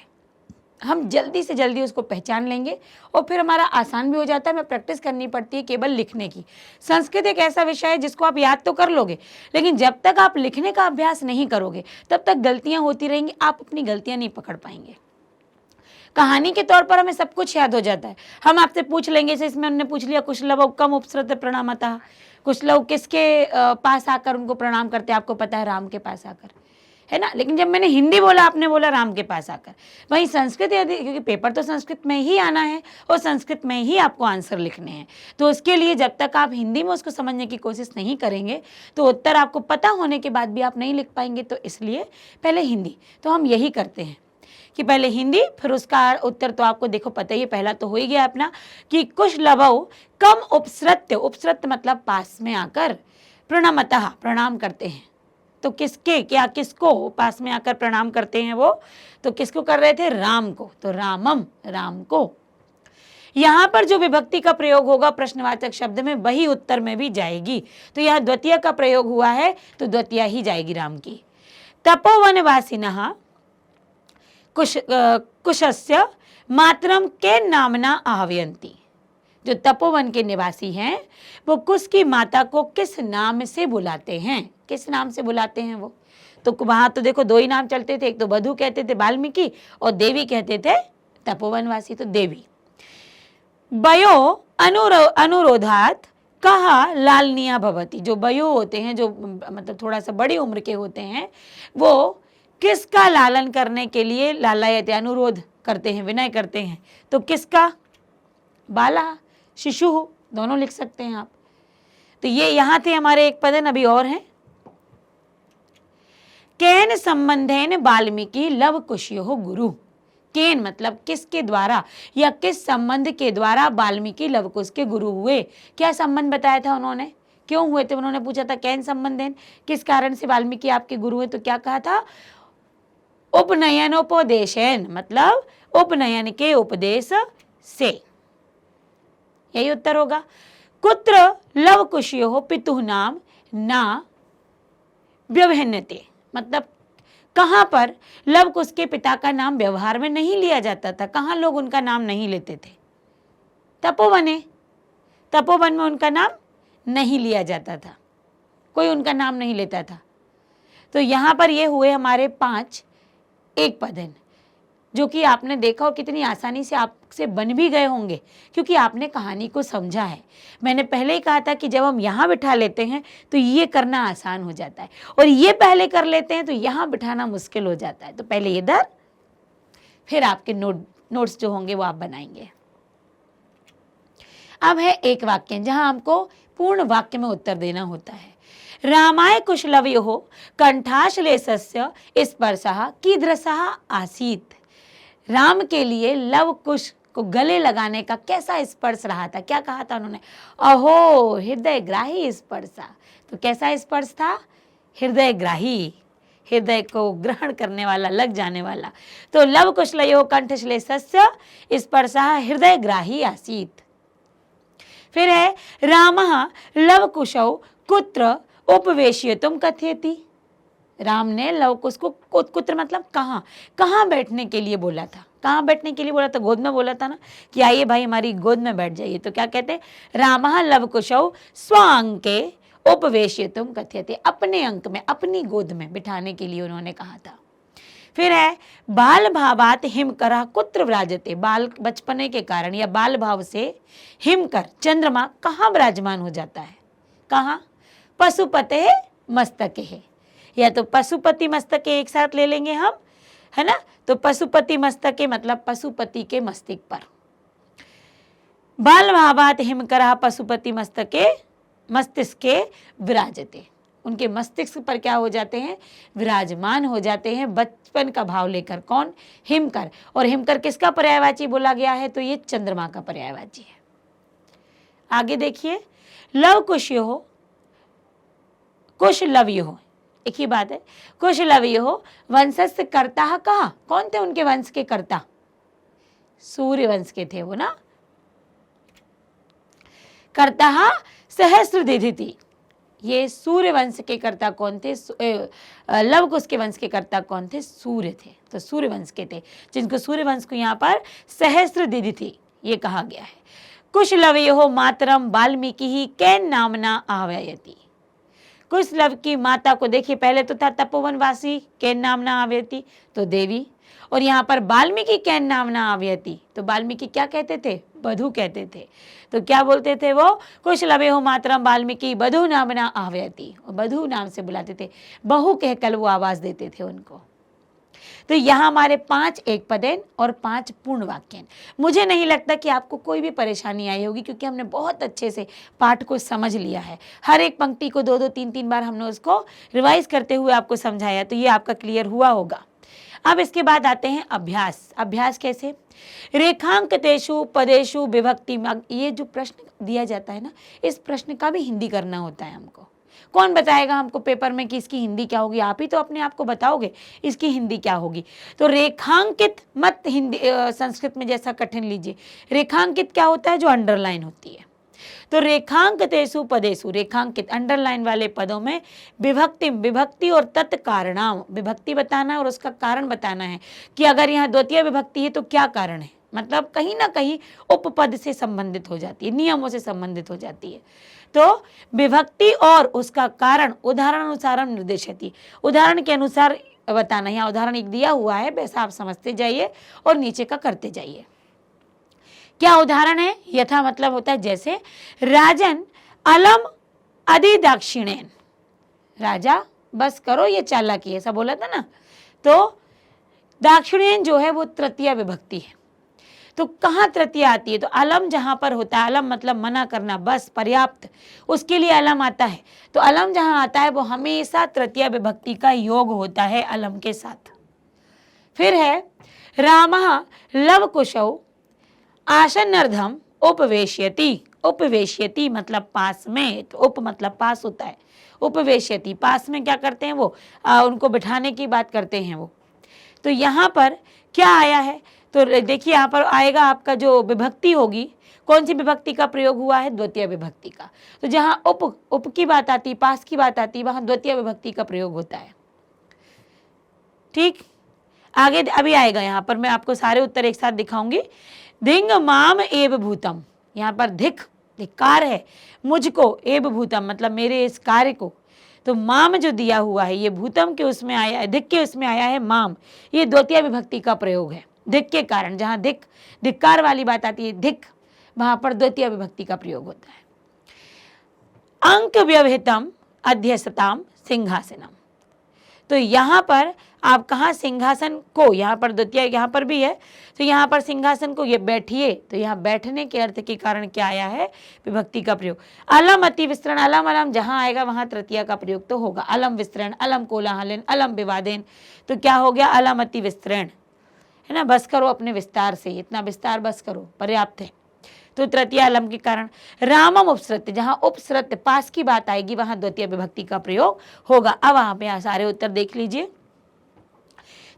हम जल्दी से जल्दी उसको पहचान लेंगे और फिर हमारा आसान भी हो जाता है। हमें प्रैक्टिस करनी पड़ती है केवल लिखने की। संस्कृत एक ऐसा विषय है जिसको आप याद तो कर लोगे, लेकिन जब तक आप लिखने का अभ्यास नहीं करोगे तब तक गलतियां होती रहेंगी, आप अपनी गलतियां नहीं पकड़ पाएंगे। कहानी के तौर पर हमें सब कुछ याद हो जाता है। हम आपसे पूछ लेंगे, जैसे इसमें हमने पूछ लिया कुशलव कम उपसृत प्रणामतः, कुशलव किसके पास आकर उनको प्रणाम करते हैं, आपको पता है राम के पास आकर, है ना। लेकिन जब मैंने हिंदी बोला, आपने बोला राम के पास आकर। वहीं संस्कृत यदि, क्योंकि पेपर तो संस्कृत में ही आना है और संस्कृत में ही आपको आंसर लिखने हैं, तो उसके लिए जब तक आप हिंदी में उसको समझने की कोशिश नहीं करेंगे तो उत्तर आपको पता होने के बाद भी आप नहीं लिख पाएंगे। तो इसलिए पहले हिंदी, तो हम यही करते हैं कि पहले हिंदी फिर उसका उत्तर। तो आपको देखो पता ही, पहला तो हो ही गया अपना कि कुशलवौ कम उपसृत्य, उपसृत्य मतलब पास में आकर, प्रणामतः प्रणाम करते हैं। तो किसके, क्या किसको पास में आकर प्रणाम करते हैं वो, तो किसको कर रहे थे, राम को। तो रामम, राम को। यहाँ पर जो विभक्ति का प्रयोग होगा प्रश्नवाचक शब्द में वही उत्तर में भी जाएगी। तो यहाँ द्वितीय का प्रयोग हुआ है तो द्वितीय ही जाएगी राम की। तपोवनवासिनः कुशस्य मातरम के नामना आह्वयन्ति, जो तपोवन के निवासी हैं वो कुश की माता को किस नाम से बुलाते हैं, किस नाम से बुलाते हैं वो। तो वहां तो देखो दो ही नाम चलते थे, एक तो बधु कहते थे वाल्मीकि और देवी कहते थे तपोवनवासी, तो देवी। वयो अनुरोधात कहा लालनिया भवती, जो वयो होते हैं, जो मतलब थोड़ा सा बड़ी उम्र के होते हैं, वो किसका लालन करने के लिए लालायते, अनुरोध करते हैं, विनय करते हैं। तो किसका, बाला, शिशु, दोनों लिख सकते हैं आप। तो ये यहाँ थे हमारे एक पदन, अभी और हैं। केन संबंधेन वाल्मीकि लव कुशयो गुरु, केन मतलब किसके द्वारा या किस संबंध के द्वारा वाल्मीकि लवकुश के गुरु हुए। क्या संबंध बताया था उन्होंने, क्यों हुए थे, उन्होंने पूछा था केन संबंधेन, किस कारण से वाल्मीकि आपके गुरु हुए। तो क्या कहा था, उपनयनोपदेशन, मतलब उपनयन के उपदेश से, यही उत्तर होगा। कुत्र लवकुशयो पितुः नाम ना व्यवहन्यते, मतलब कहाँ पर लवकुश के पिता का नाम व्यवहार में नहीं लिया जाता था, कहाँ लोग उनका नाम नहीं लेते थे, तपोवने, तपोवन में उनका नाम नहीं लिया जाता था, कोई उनका नाम नहीं लेता था। तो यहाँ पर ये हुए हमारे 5 एक पदन, जो कि आपने देखा और कितनी आसानी से आपसे बन भी गए होंगे क्योंकि आपने कहानी को समझा है। मैंने पहले ही कहा था कि जब हम यहाँ बिठा लेते हैं तो ये करना आसान हो जाता है और ये पहले कर लेते हैं तो यहाँ बिठाना मुश्किल हो जाता है। तो पहले इधर, फिर आपके नोट्स जो होंगे वो आप बनाएंगे। अब है एक वाक्य जहां हमको पूर्ण वाक्य में उत्तर देना होता है। रामाय कुशलवयोः कंठाश्लेषस्य स्पर्शः कीदृशः आसीत्, राम के लिए लव कुश को गले लगाने का कैसा स्पर्श रहा था। क्या कहा था उन्होंने, अहो हृदय ग्राही स्पर्शा। तो कैसा स्पर्श था, हृदय ग्राही, हृदय को ग्रहण करने वाला, लग जाने वाला। तो लव कुशलयोः कंठश्लेषस्य स्पर्शः हृदय ग्राही आसीत्। फिर है रामः लवकुशौ कुत्र उपवेश्यतुम कथयति, राम ने लवकुश को कुत्र मतलब कहाँ, कहाँ बैठने के लिए बोला था, कहाँ बैठने के लिए बोला था, गोद में बोला था ना कि आइए भाई हमारी गोद में बैठ जाइए। तो क्या कहते हैं, रामः लवकुशौ स्वांके उपवेश्यतुम कथयति, अपने अंक में, अपनी गोद में बिठाने के लिए उन्होंने कहा था। फिर है बाल भावात हिमकर कुत्र विराजते, बाल बचपने के कारण या बाल भाव से हिमकर चंद्रमा कहाँ विराजमान हो जाता है, कहाँ, पशुपते मस्तके है, या तो पशुपति मस्तके एक साथ ले लेंगे हम, है ना, तो पशुपति मस्तके मतलब पशुपति के मस्तिष्क पर, बाल भावात हिमकर पशुपति मस्तके मस्तिष्के विराजते, उनके मस्तिष्क पर क्या हो जाते हैं, विराजमान हो जाते हैं बचपन का भाव लेकर, कौन, हिमकर, और हिमकर किसका पर्यायवाची बोला गया है, तो ये चंद्रमा का पर्यायवाची है। आगे देखिए, लव कुशयो कुश लवयो, एक ही बात है, कुश लवयो वंशस्य कर्ता कहा, कौन थे उनके वंश के कर्ता, सूर्य वंश के थे वो ना, कर्ता सहस्र दिधिति, ये सूर्य वंश के कर्ता कौन थे, लव कुश के वंश के कर्ता कौन थे, सूर्य थे, तो सूर्य वंश के थे, जिनको सूर्य वंश को यहाँ पर सहस्र दिधिति ये कहा गया है। कुश लवयो मातरम वाल्मीकि ही कैन नामना आव्ययति, कुश लव की माता को देखिए, पहले तो था तपोवनवासी कैन नामना आव्ययति तो देवी, और यहाँ पर वाल्मीकि कैन नामना आव्ययति, तो वाल्मीकि क्या कहते थे, बधू कहते थे, तो क्या बोलते थे वो, कुश लवेहो मातरम वाल्मीकि बधू नामना आव्ययति, बधू नाम से बुलाते थे, बहू कहकर वो आवाज देते थे उनको। तो यहाँ हमारे 5 एक पदेन और 5 पूर्ण वाक्य। मुझे नहीं लगता कि आपको कोई भी परेशानी आई होगी, क्योंकि हमने बहुत अच्छे से पाठ को समझ लिया है, हर एक पंक्ति को 2-2 3-3 बार हमने उसको रिवाइज करते हुए आपको समझाया, तो ये आपका क्लियर हुआ होगा। अब इसके बाद आते हैं अभ्यास। अभ्यास कैसे, रेखांकितेषु पदेषु विभक्ति, ये जो प्रश्न दिया जाता है ना, इस प्रश्न का भी हिंदी करना होता है हमको। कौन बताएगा हमको पेपर में कि इसकी हिंदी क्या होगी, आप ही तो अपने आप को बताओगे इसकी हिंदी क्या होगी। तो रेखांकित मत हिंदी संस्कृत में जैसा कठिन लीजिए, रेखांकित क्या होता है, जो अंडरलाइन होती है। तो रेखांकितेषु पदेषु, रेखांकित अंडरलाइन वाले पदों में विभक्ति, विभक्ति और तत्कारणम, विभक्ति बताना और उसका कारण बताना है कि अगर यहाँ द्वितीय विभक्ति है तो क्या कारण है, मतलब कहीं ना कहीं उपपद से संबंधित हो जाती है, नियमों से संबंधित हो जाती है। तो विभक्ति और उसका कारण उदाहरण अनुसार निर्देशती, उदाहरण के अनुसार बताना। यहाँ उदाहरण एक दिया हुआ है, वैसा आप समझते जाइए और नीचे का करते जाइए। क्या उदाहरण है, यथा मतलब होता है जैसे, राजन अलम अधि दाक्षिणेन, राजा बस करो ये चालाकी, ऐसा बोला था ना। तो दाक्षिणेन जो है वो तृतीय विभक्ति है, तो कहाँ तृतीय आती है, तो अलम जहां पर होता है, अलम मतलब मना करना, बस पर्याप्त, उसके लिए अलम आता है। तो अलम जहां आता है वो हमेशा तृतीय विभक्ति का योग होता है अलम के साथ। फिर है रामः लव कुशौ आसन्नर्धम उपवेश्यति, उपवेश्यति मतलब पास में, तो उप मतलब पास होता है, उपवेश्यति पास में क्या करते हैं वो, उनको बिठाने की बात करते हैं वो। तो यहाँ पर क्या आया है, तो देखिए यहाँ पर आएगा आपका जो विभक्ति होगी, कौन सी विभक्ति का प्रयोग हुआ है, द्वितीय विभक्ति का। तो जहाँ उप की बात आती, पास की बात आती, वहां द्वितीय विभक्ति का प्रयोग होता है। ठीक, आगे अभी आएगा, यहाँ पर मैं आपको सारे उत्तर एक साथ दिखाऊंगी। धिंग माम एव भूतम, यहाँ पर धिक्कार है मुझको, एव भूतम मतलब मेरे इस कार्य को। तो माम जो दिया हुआ है ये भूतम के उसमें आया है, धिक के उसमें आया है माम, ये द्वितीय विभक्ति का प्रयोग है। धिक के कारण, जहां धिक्कार वाली बात आती है, धिक, वहां पर द्वितीय विभक्ति का प्रयोग होता है। अंक व्यवहितम अध्यसताम सिंहासनम, तो यहाँ पर आप कहाँ सिंहासन को, यहाँ पर द्वितीय यहाँ पर भी है, तो यहाँ पर सिंहासन को ये बैठिए, तो यहाँ बैठने के अर्थ के कारण क्या आया है, विभक्ति का प्रयोग। अलम अति विस्तरण, अलम अलम जहाँ आएगा वहाँ तृतीय का प्रयोग तो होगा। अलम विस्तरण, अलम कोलाहलन, अलम विवादेन, तो क्या हो गया, अलम अति विस्तरण, है ना, बस करो अपने विस्तार से, इतना विस्तार बस करो, पर्याप्त है। तो तृतीय अलम के कारण। रामम उपसृत्य, जहां उपसृत्य पास की बात आएगी वहां द्वितीय विभक्ति का प्रयोग होगा। अब वहां पे सारे उत्तर देख लीजिए।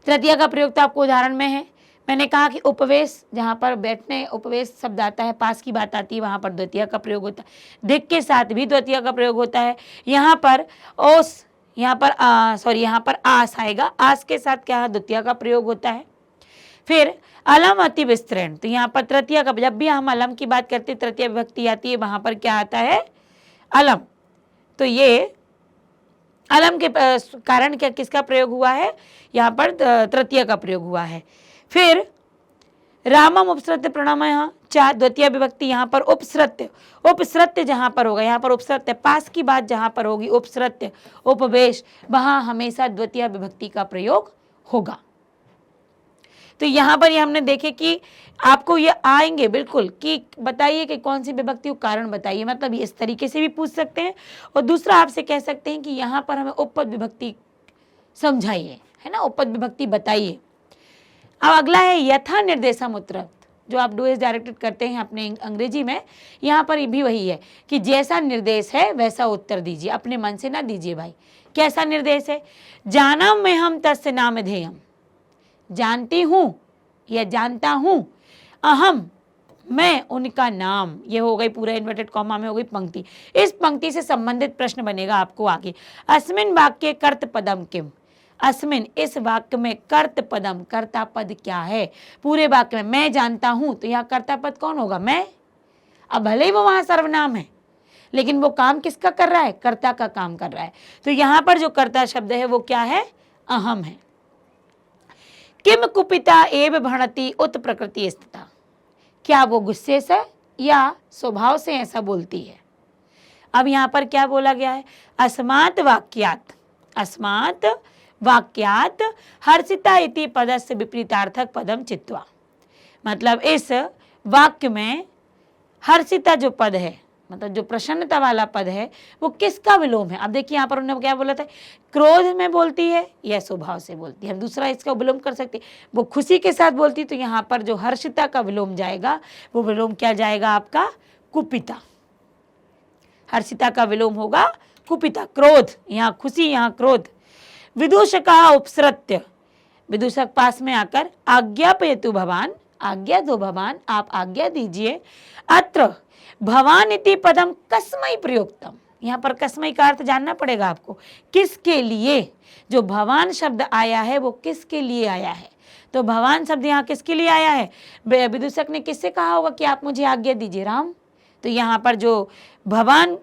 तृतीय का प्रयोग तो आपको उदाहरण में है, मैंने कहा कि उपवेश, जहां पर बैठने उपवेश शब्द आता है, पास की बात आती है, वहां पर द्वितीय का प्रयोग होता है। धिक के साथ भी द्वितीय का प्रयोग होता है। यहाँ पर ओस, यहाँ पर आस आएगा, आस के साथ क्या द्वितीय का प्रयोग होता है। फिर अलम अति विस्तरण, तो यहाँ पर तृतीय का, जब भी हम अलम की बात करते तृतीय विभक्ति आती है, वहां पर क्या आता है, अलम। तो ये अलम के कारण क्या किसका प्रयोग हुआ है, यहाँ पर तृतीय का प्रयोग हुआ है। फिर रामम उपसृत्य प्रणमः, चार द्वितीय विभक्ति, यहाँ पर उपसृत्य, उपसृत्य जहाँ पर होगा, यहाँ पर उपसृत्य, पास की बात जहाँ पर होगी उपसृत्य उपवेश, वहाँ हमेशा द्वितीय विभक्ति का प्रयोग होगा। तो यहाँ पर ये हमने देखे कि आपको ये आएंगे बिल्कुल कि बताइए कि कौन सी विभक्ति को कारण बताइए, मतलब इस तरीके से भी पूछ सकते हैं। और दूसरा आपसे कह सकते हैं कि यहाँ पर हमें उपपद विभक्ति समझाइए, है ना, उपपद विभक्ति बताइए। अब अगला है यथा निर्देशम उत्तरम, जो आप डू इज डायरेक्टेड करते हैं अपने अंग्रेजी में, यहाँ पर भी वही है कि जैसा निर्देश है वैसा उत्तर दीजिए, अपने मन से ना दीजिए भाई। कैसा निर्देश है, जानम में हम तस्य नाम धेयम, जानती हूँ या जानता हूँ, अहम मैं उनका नाम, ये हो गई पूरा इन्वर्टेड कॉमा में हो गई पंक्ति। इस पंक्ति से संबंधित प्रश्न बनेगा आपको आगे, अस्मिन वाक्य कर्त पदम किम, अस्मिन इस वाक्य में कर्त पदम, कर्ता पद क्या है। पूरे वाक्य में मैं जानता हूं, तो यहाँ कर्ता पद कौन होगा, मैं। अब भले ही वो वहां सर्वनाम है, लेकिन वो काम किसका कर रहा है, कर्ता का काम कर रहा है। तो यहाँ पर जो कर्ता शब्द है वो क्या है, अहम है। किम कुपिता एव भणति उत प्रकृति स्थिता, क्या वो गुस्से से या स्वभाव से ऐसा बोलती है। अब यहाँ पर क्या बोला गया है, अस्मात् वाक्यात, अस्मात् वाक्यात हर्षिता इति पदस्य विपरीतार्थक पदम चित्वा, मतलब इस वाक्य में हर्षिता जो पद है, मतलब जो प्रसन्नता वाला पद है, वो किसका विलोम है। अब देखिए यहाँ पर उन्होंने क्या बोला था, क्रोध में बोलती है या स्वभाव से बोलती है। हम दूसरा इसका विलोम कर सकते, वो खुशी के साथ बोलती, तो यहाँ पर जो हर्षिता का विलोम जाएगा वो विलोम क्या जाएगा आपका, कुपिता। हर्षिता का विलोम होगा कुपिता, क्रोध, यहाँ खुशी यहाँ क्रोध। विदूषका उपसृत्य, विदूषक पास में आकर आज्ञापयतु भवान, आज्ञा दो भवान, आप आज्ञा दीजिए। अत्र भवान इति पदम कस्मै प्रयुक्तम, यहाँ पर कस्मै का अर्थ जानना पड़ेगा आपको, किसके लिए। जो भवान शब्द आया है वो किसके लिए आया है, तो भवान शब्द यहाँ किसके लिए आया है, विदूषक ने किससे कहा होगा कि आप मुझे आज्ञा दीजिए, राम। तो यहाँ पर जो भवान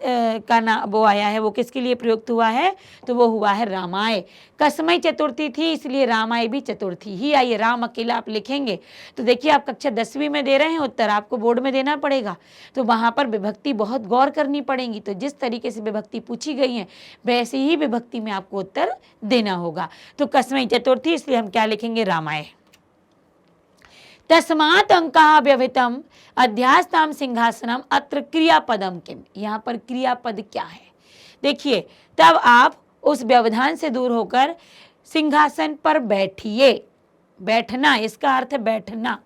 का नाम वो आया है वो किसके लिए प्रयुक्त हुआ है, तो वो हुआ है रामाय। कसमय चतुर्थी थी इसलिए रामाय भी चतुर्थी ही आई है। राम अकेला आप लिखेंगे तो देखिए आप कक्षा 10वीं में दे रहे हैं उत्तर, आपको बोर्ड में देना पड़ेगा, तो वहाँ पर विभक्ति बहुत गौर करनी पड़ेगी। तो जिस तरीके से विभक्ति पूछी गई है वैसे ही विभक्ति में आपको उत्तर देना होगा। तो कसमय चतुर्थी इसलिए हम क्या लिखेंगे, रामाय। तस्मात् अंकः व्यवहितम अध्यास्ताम सिंहासनम अत्र क्रियापदम किम, यहाँ पर क्रियापद क्या है। देखिए तब आप उस व्यवधान से दूर होकर सिंहासन पर बैठिए, बैठना इसका अर्थ है बैठना,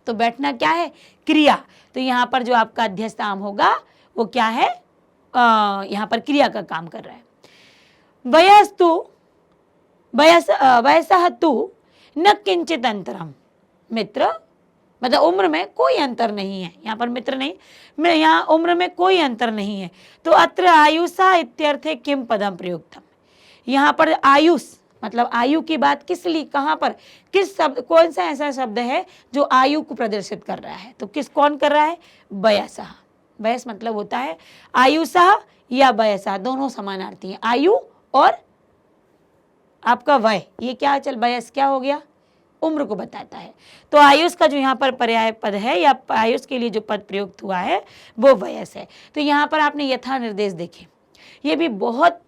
तो बैठना क्या है, क्रिया। तो यहाँ पर जो आपका अध्यस्ताम होगा वो क्या है, यहाँ पर क्रिया का काम कर रहा है। वयस्तु वयसः तु न किंचित अंतरम, मित्र मतलब उम्र में कोई अंतर नहीं है, यहाँ पर मित्र नहीं, मैं यहाँ उम्र में कोई अंतर नहीं है। तो अत्र आयुषा इत्यर्थे किम पदम प्रयुक्तम, यहाँ पर आयुष मतलब आयु की बात किस लिए, कहाँ पर, किस शब्द, कौन सा ऐसा शब्द है जो आयु को प्रदर्शित कर रहा है, तो किस कौन कर रहा है, वयसः। वयस मतलब होता है आयुषा या वयसा, दोनों समानार्थी हैं, आयु और आपका वय, ये क्या चल वयस क्या हो गया, उम्र को बताता है। तो आयुष का जो यहाँ पर पर्याय पद है या आयुष के लिए जो पद प्रयुक्त हुआ है वो वयस है। तो यहाँ पर आपने यथा निर्देश देखे, ये भी बहुत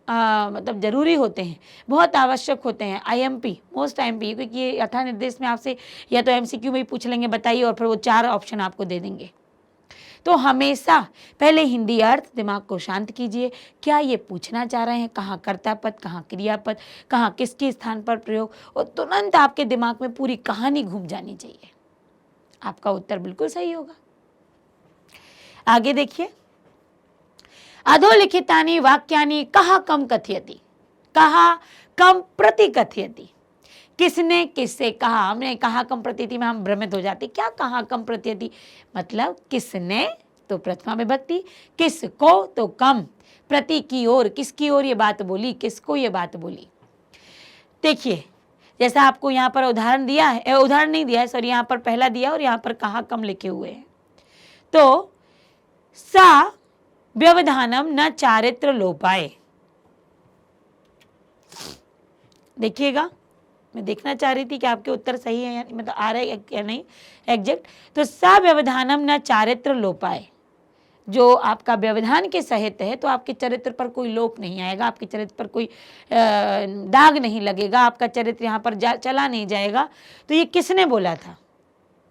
मतलब जरूरी होते हैं, बहुत आवश्यक होते हैं, आईएमपी मोस्ट आईएमपी, क्योंकि ये यथा निर्देश में आपसे या तो एमसीक्यू में ही पूछ लेंगे बताइए, और फिर वो 4 ऑप्शन आपको दे देंगे। तो हमेशा पहले हिंदी अर्थ दिमाग को शांत कीजिए, क्या ये पूछना चाह रहे हैं, कहाँ कर्ता पद, कहाँ क्रियापद, कहाँ किसके स्थान पर प्रयोग, और तुरंत आपके दिमाग में पूरी कहानी घूम जानी चाहिए, आपका उत्तर बिल्कुल सही होगा। आगे देखिए, अधोलिखितानि वाक्यानि कहाँ कम कथयति, कहाँ कम प्रति कथयति, किसने किससे कहा। हमने कहा कम प्रतीति में हम भ्रमित हो जाते, क्या कहा कम प्रतीति मतलब किसने तो प्रथमा विभक्ति, किसको तो कम, प्रति की ओर किसकी ओर ये बात बोली, किसको ये बात बोली। देखिए जैसा आपको यहाँ पर उदाहरण दिया है, उदाहरण नहीं दिया है सॉरी, यहाँ पर पहला दिया और यहाँ पर कहा कम लिखे हुए हैं। तो सा व्यवधानम न चारित्र लोपाए, देखिएगा, मैं देखना चाह रही थी कि आपके उत्तर सही है या मतलब आ रहा है या नहीं एग्जैक्ट। तो सव्यवधानम न चारित्र लोपाए, जो आपका व्यवधान के सहित है तो आपके चरित्र पर कोई लोप नहीं आएगा, आपके चरित्र पर कोई दाग नहीं लगेगा, आपका चरित्र यहाँ पर चला नहीं जाएगा। तो ये किसने बोला था?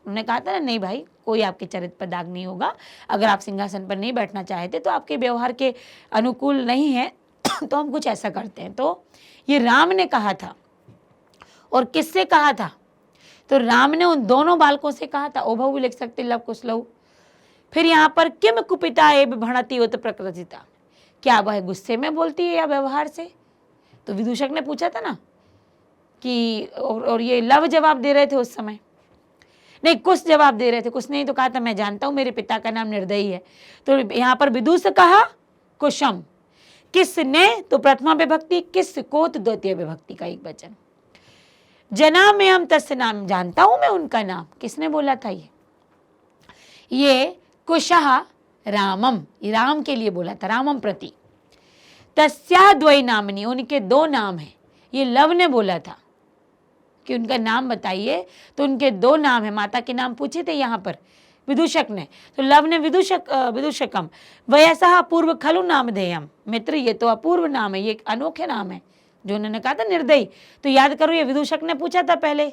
उन्होंने कहा था ना, नहीं भाई कोई आपके चरित्र पर दाग नहीं होगा, अगर आप सिंहासन पर नहीं बैठना चाहते तो आपके व्यवहार के अनुकूल नहीं है तो हम कुछ ऐसा करते हैं। तो ये राम ने कहा था। और किससे कहा था? तो राम ने उन दोनों बालकों से कहा था। ओभौ भी लिख सकते, लव कुश लव। फिर यहाँ पर किम कुपिता एव भणति उत प्रकृतिता, क्या वह गुस्से में बोलती है या व्यवहार से? तो विदूषक ने पूछा था ना कि और ये लव जवाब दे रहे थे उस समय, नहीं कुश जवाब दे रहे थे। कुश ने ही तो कहा था मैं जानता हूं मेरे पिता का नाम निर्दयी है। तो यहाँ पर विदूष कहा कुशम, किसने? तो प्रथमा विभक्ति, किस को तो द्वितीय विभक्ति का एक वचन। जना में हम तस्य नाम, जानता हूं मैं उनका नाम। किसने बोला था? ये कुशः रामम, ये राम के लिए बोला था, रामम प्रति। तस्या द्वय नामनी, उनके दो नाम हैं। ये लव ने बोला था कि उनका नाम बताइए, तो उनके दो नाम है। माता के नाम पूछे थे यहाँ पर विदूषक ने, तो लव ने विदूषकम वयसः अपूर्व खलु नामधेयम, मित्र ये तो अपूर्व नाम है, ये अनोखे नाम है जो उन्होंने कहा था निर्दयी। तो याद करो ये विदूषक ने पूछा था पहले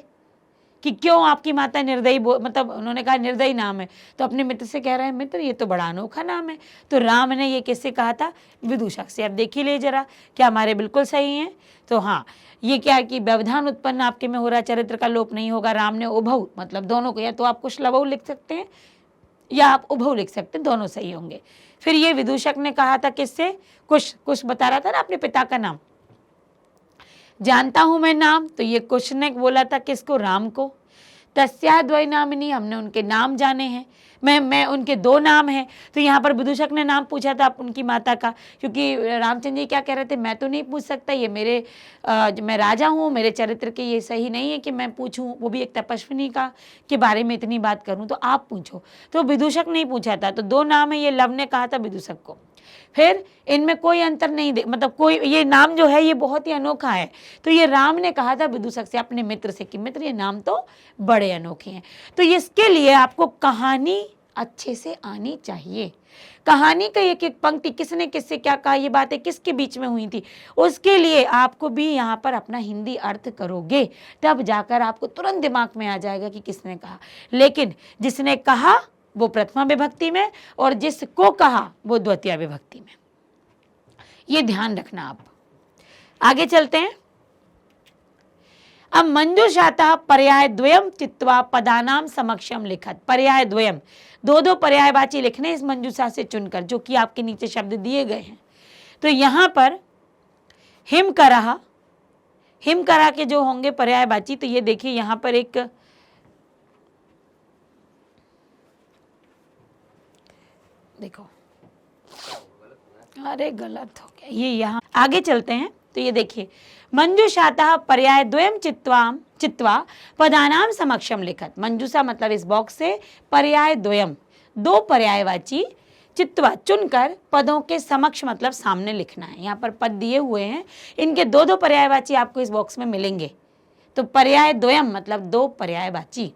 कि क्यों आपकी माता निर्दयी, मतलब उन्होंने कहा निर्दयी नाम है, तो अपने मित्र से कह रहे हैं मित्र ये तो बड़ा अनोखा नाम है। तो राम ने ये किससे कहा था? विदूषक से। अब देखिए ले जरा, क्या हमारे बिल्कुल सही हैं? तो हाँ, ये क्या कि व्यवधान उत्पन्न आपके में हो रहा, चरित्र का लोप नहीं होगा। राम ने उभौ, मतलब दोनों को, या तो आप कुश लवौ लिख सकते हैं या आप उभौ लिख सकते हैं, दोनों सही होंगे। फिर ये विदूषक ने कहा था किससे? कुश बता रहा था ना अपने पिता का नाम, जानता हूं मैं नाम। तो ये कुश ने बोला था किसको? राम को। तस्या द्वय नामिनी, हमने उनके नाम जाने हैं, मैं उनके दो नाम हैं। तो यहाँ पर विदूषक ने नाम पूछा था उनकी माता का, क्योंकि रामचंद्र जी क्या कह रहे थे, मैं तो नहीं पूछ सकता, ये मेरे मैं राजा हूँ, मेरे चरित्र के ये सही नहीं है कि मैं पूछूं, वो भी एक तपस्विनी का के बारे में इतनी बात करूं, तो आप पूछो। तो विदूषक नहीं पूछा था, तो दो नाम है, ये लव ने कहा था विदूषक को। फिर इनमें कोई अंतर नहीं मतलब कोई, ये नाम जो है ये बहुत ही अनोखा है। तो ये राम ने कहा था विदूषक से, अपने मित्र से, कि मित्र ये नाम तो बड़े अनोखे हैं। तो इसके लिए आपको कहानी अच्छे से आनी चाहिए। कहानी का एक एक पंक्ति, किसने किससे क्या कहा, ये बातें किसके बीच में हुई थी, उसके लिए आपको भी यहाँ पर अपना हिंदी अर्थ करोगे, तब जाकर आपको तुरंत दिमाग में आ जाएगा कि किसने कहा। लेकिन जिसने कहा वो प्रथमा विभक्ति में और जिसको कहा वो द्वितीय विभक्ति में, ये ध्यान रखना आप। आगे चलते हैं। अब मंजूषातः पर्याय द्वयम चित्वा पदानाम समक्षम लिखत। पर्याय द्वयम, दो दो पर्यायवाची लिखने इस मंजूषा से चुनकर, जो कि आपके नीचे शब्द दिए गए हैं। तो यहां पर हिमकरा के जो होंगे पर्यायवाची, तो ये देखिए यहां पर एक, देखो अरे गलत हो गया, ये यहाँ आगे चलते हैं। तो ये देखिए मंजूषातः पर्याय द्वयम चित्वा पदानाम समक्षम लिखत। मंजूषा मतलब इस बॉक्स से, पर्याय द्वयम दो पर्यायवाची, चित्वा चुनकर, पदों के समक्ष मतलब सामने लिखना है। यहाँ पर पद दिए हुए हैं, इनके दो दो पर्यायवाची आपको इस बॉक्स में मिलेंगे। तो पर्याय द्वयम मतलब दो पर्यायवाची,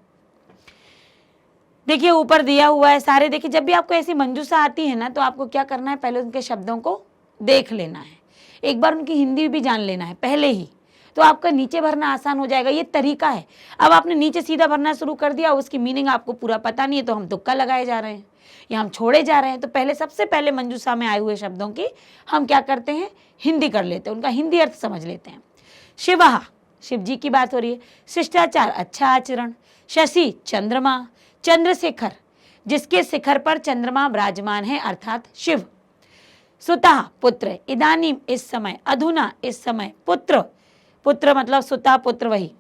देखिए ऊपर दिया हुआ है सारे। देखिए जब भी आपको ऐसी मंजूषा आती है ना, तो आपको क्या करना है, पहले उनके शब्दों को देख लेना है, एक बार उनकी हिंदी भी जान लेना है पहले ही, तो आपका नीचे भरना आसान हो जाएगा। ये तरीका है। अब आपने नीचे सीधा भरना शुरू कर दिया, उसकी मीनिंग आपको पूरा पता नहीं है, तो हम तुक्का लगाए जा रहे हैं या हम छोड़े जा रहे हैं। तो पहले सबसे पहले मंजूषा में आए हुए शब्दों की हम क्या करते हैं, हिंदी कर लेते हैं, उनका हिंदी अर्थ समझ लेते हैं। शिवः, शिव जी की बात हो रही है। शिष्टाचार, अच्छा आचरण। शशि, चंद्रमा। चंद्रशेखर, जिसके शिखर पर चंद्रमा विराजमान है, अर्थात शिव। सुतः, पुत्र। इदानीम, इस समय। अधुना, इस समय। पुत्र, पुत्र मतलब सुता, पुत्र वही।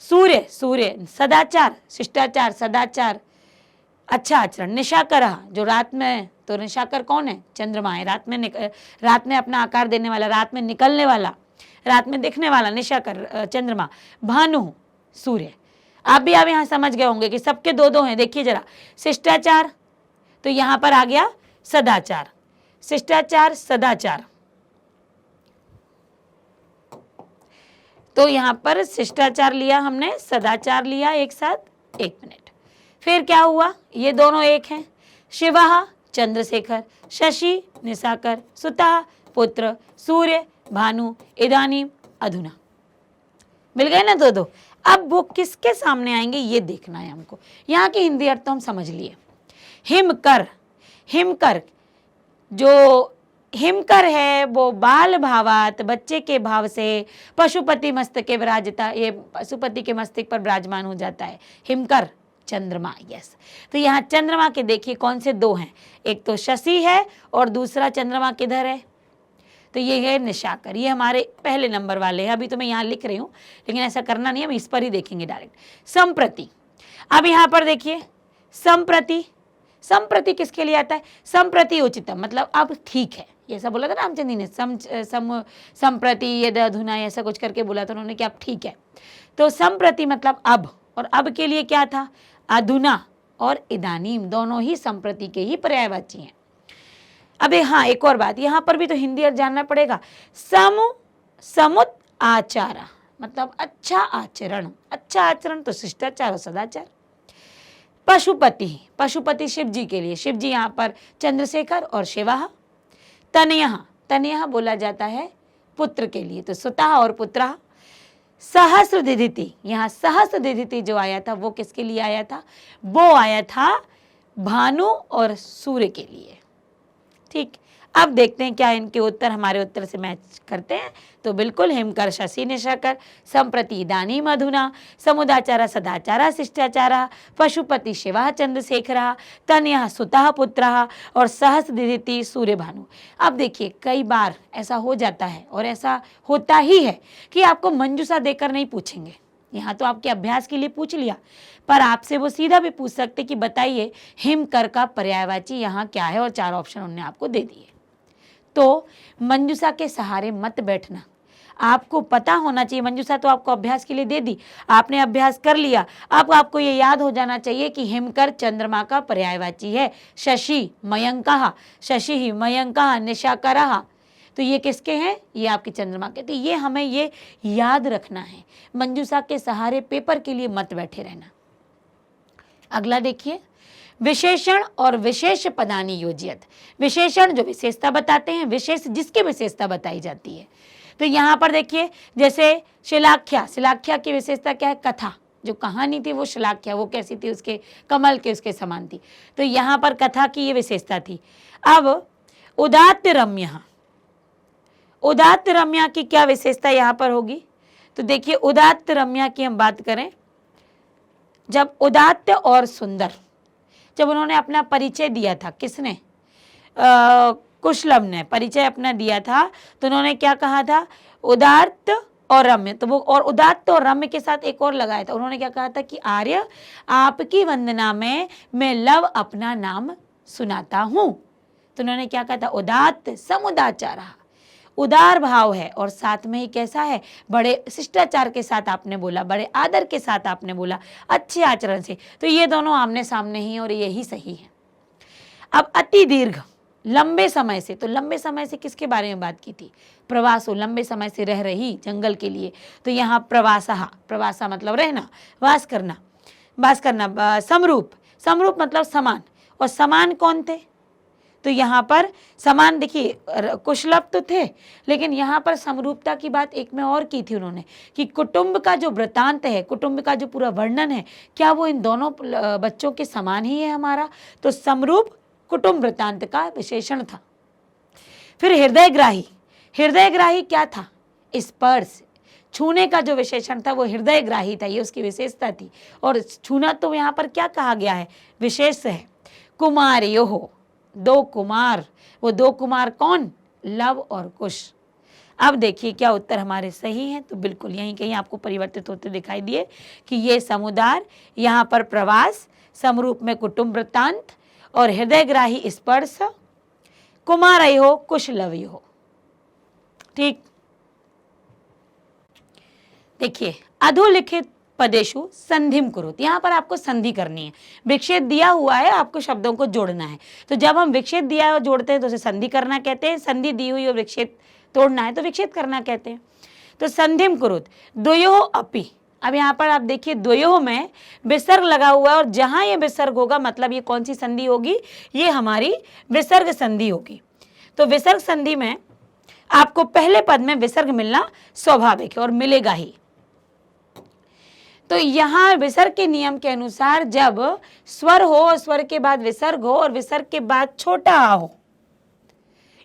सूर्य, सूर्य। सदाचार, शिष्टाचार, सदाचार, अच्छा आचरण। निशाकर, जो रात में, तो निशाकर कौन है, चंद्रमा है, रात में अपना आकार देने वाला, रात में निकलने वाला, रात में दिखने वाला, निशाकर चंद्रमा। भानु, सूर्य। आप भी अब यहाँ समझ गए होंगे कि सबके दो दो हैं। देखिए जरा, शिष्टाचार, तो यहाँ पर आ गया सदाचार, शिष्टाचार, सदाचार। तो यहाँ पर शिष्टाचार लिया हमने, सदाचार लिया एक साथ। 1 मिनट, फिर क्या हुआ, ये दोनों एक हैं। शिवः चंद्रशेखर, शशि निशाकर, सुतः पुत्र, सूर्य भानु, इदानीम अधुना। मिल गए ना दो। अब वो किसके सामने आएंगे ये देखना है हमको। यहाँ की हिंदी अर्थ तो हम समझ लिए। हिमकर, हिमकर, जो हिमकर है वो बाल भावात, बच्चे के भाव से पशुपति मस्तके विराजता, ये पशुपति के मस्तक पर विराजमान हो जाता है। हिमकर चंद्रमा, यस। तो यहाँ चंद्रमा के देखिए कौन से 2 हैं, एक तो शशि है और दूसरा चंद्रमा किधर है, तो ये है निशाकर। ये हमारे पहले नंबर वाले हैं। अभी तो मैं यहाँ लिख रही हूँ, लेकिन ऐसा करना नहीं, हम इस पर ही देखेंगे डायरेक्ट। संप्रति, अब यहाँ पर देखिए संप्रति, संप्रति किसके लिए आता है, संप्रति उचितम, मतलब अब ठीक है। ये ऐसा बोला था रामचंद्र जी ने, संप्रति यद अधुना, ऐसा कुछ करके बोला था उन्होंने कि अब ठीक है। तो संप्रति मतलब अब, और अब के लिए क्या था, अधुना और इदानीम, दोनों ही संप्रति के ही पर्यायवाची हैं। अब हाँ, एक और बात, यहाँ पर भी तो हिंदी अर्थ जानना पड़ेगा। समुत आचारा मतलब अच्छा आचरण, अच्छा आचरण तो शिष्टाचार और सदाचार। पशुपति, पशुपति शिव जी के लिए, शिव जी यहाँ पर चंद्रशेखर और शिवः। तनयः, तनयः बोला जाता है पुत्र के लिए, तो सुतः और पुत्रः। सहस्रदिधिति, यहाँ सहस्रदिधिति जो आया था वो किसके लिए आया था, वो आया था भानु और सूर्य के लिए। ठीक, अब देखते हैं क्या इनके उत्तर हमारे उत्तर से मैच करते हैं। तो बिल्कुल, हिमकर शशि निशाकर, संप्रति इदानीम अधुना, समुदाचार सदाचार शिष्टाचार, पशुपति शिवः चंद्रशेखर, तनयः सुतः पुत्रः और सहस्रदिधिति सूर्य भानु। अब देखिए कई बार ऐसा हो जाता है और ऐसा होता ही है कि आपको मंजूषा देकर नहीं पूछेंगे। यहाँ तो आपके अभ्यास के लिए पूछ लिया, पर आपसे वो सीधा भी पूछ सकते कि बताइए हिमकर का पर्यायवाची यहाँ क्या है, और 4 ऑप्शन उन्होंने आपको दे दिए। तो मंजूषा के सहारे मत बैठना, आपको पता होना चाहिए। मंजूषा तो आपको अभ्यास के लिए दे दी, आपने अभ्यास कर लिया, अब आपको ये याद हो जाना चाहिए कि हिमकर चंद्रमा का पर्यायवाची है। शशि मयंकः, शशि ही मयंकः, निशाकरः, तो ये किसके हैं, ये आपके चंद्रमा के। तो ये हमें ये याद रखना है, मंजूषा के सहारे पेपर के लिए मत बैठे रहना। अगला देखिए, विशेषण और विशेष पदानि योजयत। विशेषण जो विशेषता बताते हैं, विशेष जिसकी विशेषता बताई जाती है। तो यहाँ पर देखिए जैसे शिलाख्या, शिलाख्या की विशेषता क्या है, कथा, जो कहानी थी वो शिलाख्या, वो कैसी थी, उसके कमल के उसके समान थी। तो यहाँ पर कथा की ये विशेषता थी। अब उदात्त रम्य, उदात्त रम्या की क्या विशेषता यहाँ पर होगी, तो देखिए उदात्त रम्या की हम बात करें, जब उदात्त और सुंदर, जब उन्होंने अपना परिचय दिया था, किसने, कुशलभ ने परिचय अपना दिया था, तो उन्होंने क्या कहा था, उदात्त और रम्य। तो वो और उदात्त और रम्य के साथ एक और लगाया था, उन्होंने क्या कहा था कि आर्य आपकी वंदना में मैं लव अपना नाम सुनाता हूँ। तो उन्होंने क्या कहा था, उदात्त समुदाचारा, उदार भाव है और साथ में ही कैसा है, बड़े शिष्टाचार के साथ आपने बोला, बड़े आदर के साथ आपने बोला, अच्छे आचरण से। तो ये दोनों आमने सामने ही और यही सही है। अब अति दीर्घ, लंबे समय से, तो लंबे समय से किसके बारे में बात की थी, प्रवासो, लंबे समय से रह रही जंगल के लिए। तो यहाँ प्रवासः, प्रवासा मतलब रहना, वास करना, वास करना। समरूप, समरूप मतलब समान, और समान कौन थे, तो यहाँ पर समान देखिए कुशलभ तो थे, लेकिन यहाँ पर समरूपता की बात एक में और की थी उन्होंने कि कुटुंब का जो वृतांत है, कुटुंब का जो पूरा वर्णन है, क्या वो इन दोनों बच्चों के समान ही है हमारा। तो समरूप कुटुंब वृतांत का विशेषण था। फिर हृदयग्राही, हृदयग्राही क्या था, स्पर्श, छूने का जो विशेषण था वो हृदयग्राही था, ये उसकी विशेषता थी। और छूना तो यहाँ पर क्या कहा गया है, विशेष है। कुमारयोः, 2 कुमार, वो 2 कुमार कौन, लव और कुश। अब देखिए क्या उत्तर हमारे सही हैं, तो बिल्कुल यहीं कहीं आपको परिवर्तित होते दिखाई दिए कि ये समुदार, यहाँ पर प्रवास, समरूप में कुटुंब वृत्तांत और हृदयग्राही स्पर्श, कुमारयोः कुशलवयोः। ठीक, देखिए अधोलिखित पदेशु संधिम कुरुत, यहाँ पर आपको संधि करनी है। विक्षेप दिया हुआ है, आपको शब्दों को जोड़ना है। तो जब हम विक्षेप दिया और जोड़ते हैं तो उसे संधि करना कहते हैं, संधि दी हुई और विक्षेप तोड़ना है तो विक्षेप करना कहते हैं। तो संधिम कुरुत द्वयोः अपि। अब यहाँ पर आप देखिए द्वयोः में विसर्ग लगा हुआ है और जहां ये विसर्ग होगा मतलब ये कौन सी संधि होगी, ये हमारी विसर्ग संधि होगी। तो विसर्ग संधि में आपको पहले पद में विसर्ग मिलना स्वाभाविक है और मिलेगा ही। तो यहां विसर्ग के नियम के अनुसार जब स्वर हो और स्वर के बाद विसर्ग हो और विसर्ग के बाद छोटा आ हो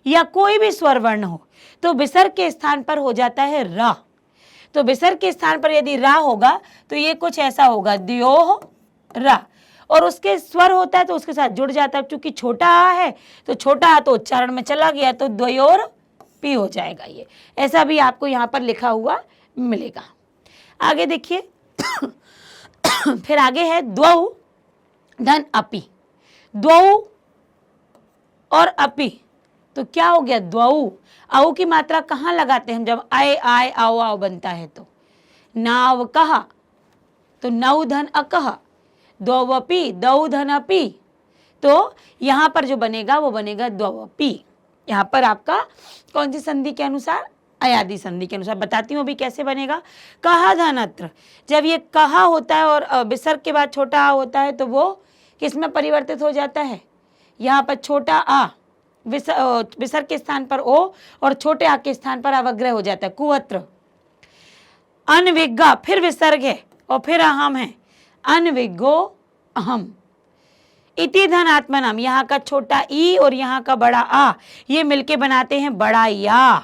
या कोई भी स्वर वर्ण हो तो विसर्ग के स्थान पर हो जाता है रा। तो विसर्ग के स्थान पर यदि रा होगा तो ये कुछ ऐसा होगा द्योः रा, और उसके स्वर होता है तो उसके साथ जुड़ जाता है। क्योंकि छोटा आ है तो छोटा आ तो उच्चारण में चला गया तो द्वयोर पी हो जाएगा। ये ऐसा भी आपको यहाँ पर लिखा हुआ मिलेगा। आगे देखिए फिर आगे है द्वौ धन अपि। द्वौ और अपि तो क्या हो गया, द्वौ। औ की मात्रा कहाँ लगाते हैं हम, जब आए आए आओ आओ बनता है तो नाव कहा तो नौ धन अकह, द्वौपि दौ धन अपि। तो यहाँ पर जो बनेगा वो बनेगा द्वौपि। यहाँ पर आपका कौन सी संधि के अनुसार, अयादि संधि के अनुसार। बताती हूँ अभी कैसे बनेगा। कहा धनत्र, जब ये कहा होता है और विसर्ग के बाद छोटा आ होता है तो वो किस में परिवर्तित हो जाता है, यहाँ पर छोटा आ विसर्ग के स्थान पर ओ और छोटे आ के स्थान पर अवग्रह हो जाता है, कुअत्र। अनविज्ञा फिर विसर्ग है और फिर अहम है, अनविज्ञो अहम। इति धन आत्मनाम, यहाँ का छोटा ई और यहाँ का बड़ा आ ये मिलके बनाते हैं बड़ा या,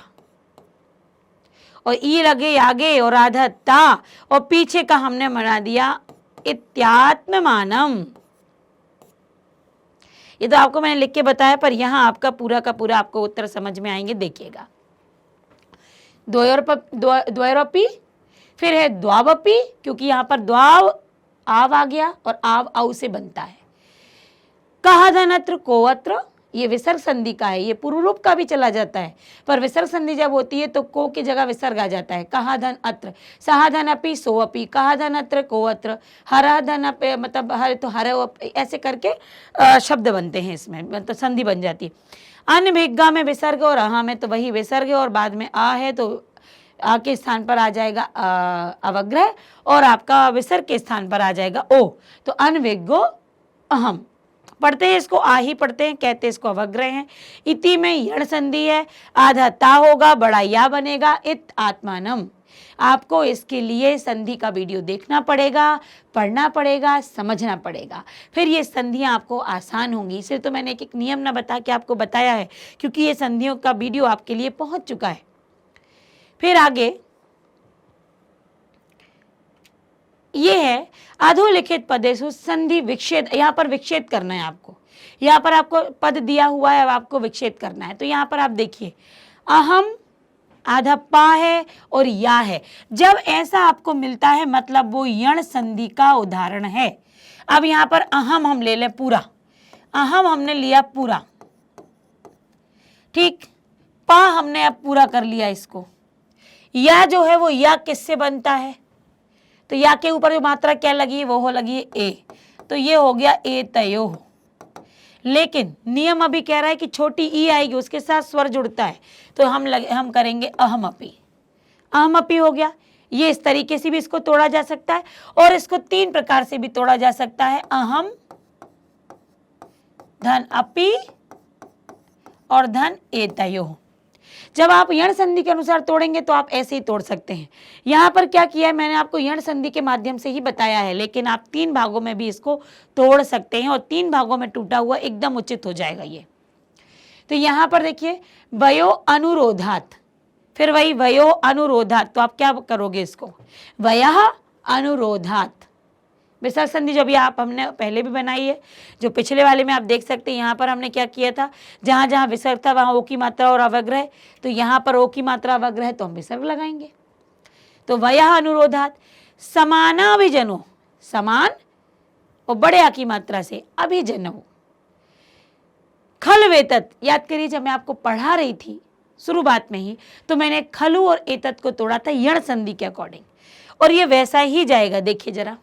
और ई लगे आगे और आधा ता और पीछे का हमने बना दिया इत्यात्ममानम। ये तो आपको मैंने लिख के बताया पर यहाँ आपका पूरा का पूरा आपको उत्तर समझ में आएंगे, देखिएगा। द्वयोरपि फिर है द्वावपि, क्योंकि यहाँ पर द्वाव आव आ गया और आव औ से बनता है। कहा धनत्र कोअत्र, ये विसर्ग संधि का है, ये पूर्व रूप का भी चला जाता है पर विसर्ग संधि जब होती है तो को की जगह विसर्ग आ जाता है। कहा धन अत्र, सहा धन अपि सोअपि, कहा धन अत्र कोअत्र, हरा धन अपि मतलब हर तो हर ऐसे करके शब्द बनते हैं, इसमें मतलब संधि बन जाती है। अनभिज्ञा में विसर्ग और अहा में तो वही विसर्ग है और बाद में आ है तो आ के स्थान पर आ जाएगा अवग्रह और आपका विसर्ग के स्थान पर आ जाएगा ओ। तो अनविज्ञो अहम पढ़ते हैं, इसको आ ही पढ़ते हैं, कहते हैं इसको अवग्रह हैं। इति में यण संधि है, आधा ता होगा, बड़ा या बनेगा, इत आत्मानम। आपको इसके लिए संधि का वीडियो देखना पड़ेगा, पढ़ना पड़ेगा, समझना पड़ेगा, फिर ये संधियां आपको आसान होंगी। इसे तो मैंने एक एक नियम ना बता के आपको बताया है क्योंकि ये संधियों का वीडियो आपके लिए पहुंच चुका है। फिर आगे ये है अधोलिखित पदेषु संधि विच्छेद। यहाँ पर विच्छेद करना है आपको, यहाँ पर आपको पद दिया हुआ है, अब आपको विच्छेद करना है। तो यहाँ पर आप देखिए अहम आधा पा है और या है, जब ऐसा आपको मिलता है मतलब वो यण संधि का उदाहरण है। अब यहाँ पर अहम हम ले लें पूरा, अहम हमने लिया पूरा, ठीक, पा हमने अब पूरा कर लिया इसको। या जो है वो या किससे बनता है, तो या के ऊपर जो मात्रा क्या लगी है वो हो लगी है ए, तो ये हो गया ए तयो। लेकिन नियम अभी कह रहा है कि छोटी ई आएगी उसके साथ स्वर जुड़ता है तो हम करेंगे अहम अपि। अहम अपि हो गया। ये इस तरीके से भी इसको तोड़ा जा सकता है और इसको तीन प्रकार से भी तोड़ा जा सकता है, अहम धन अपि और धन ए तयो। जब आप यण संधि के अनुसार तोड़ेंगे तो आप ऐसे ही तोड़ सकते हैं। यहाँ पर क्या किया है मैंने आपको यण संधि के माध्यम से ही बताया है, लेकिन आप तीन भागों में भी इसको तोड़ सकते हैं और तीन भागों में टूटा हुआ एकदम उचित हो जाएगा ये। तो यहाँ पर देखिए वयो अनुरोधात, फिर वही वयो अनुरोधात, तो आप क्या करोगे इसको वयः अनुरोधात। विसर्ग संधि जो भी आप हमने पहले भी बनाई है, जो पिछले वाले में आप देख सकते हैं, यहाँ पर हमने क्या किया था, जहाँ जहाँ विसर्ग था वहाँ ओ की मात्रा और अवग्रह, तो यहाँ पर ओ की मात्रा अवग्रह तो हम विसर्ग लगाएंगे। तो वयः अनुरोधात समानाभिजनो, समान और बड़े आ की मात्रा से अभिजनो। खल वेतत, याद करिए जब मैं आपको पढ़ा रही थी शुरुआत में ही तो मैंने खलु और एतत को तोड़ा था यण संधि के अकॉर्डिंग और ये वैसा ही जाएगा। देखिए जरा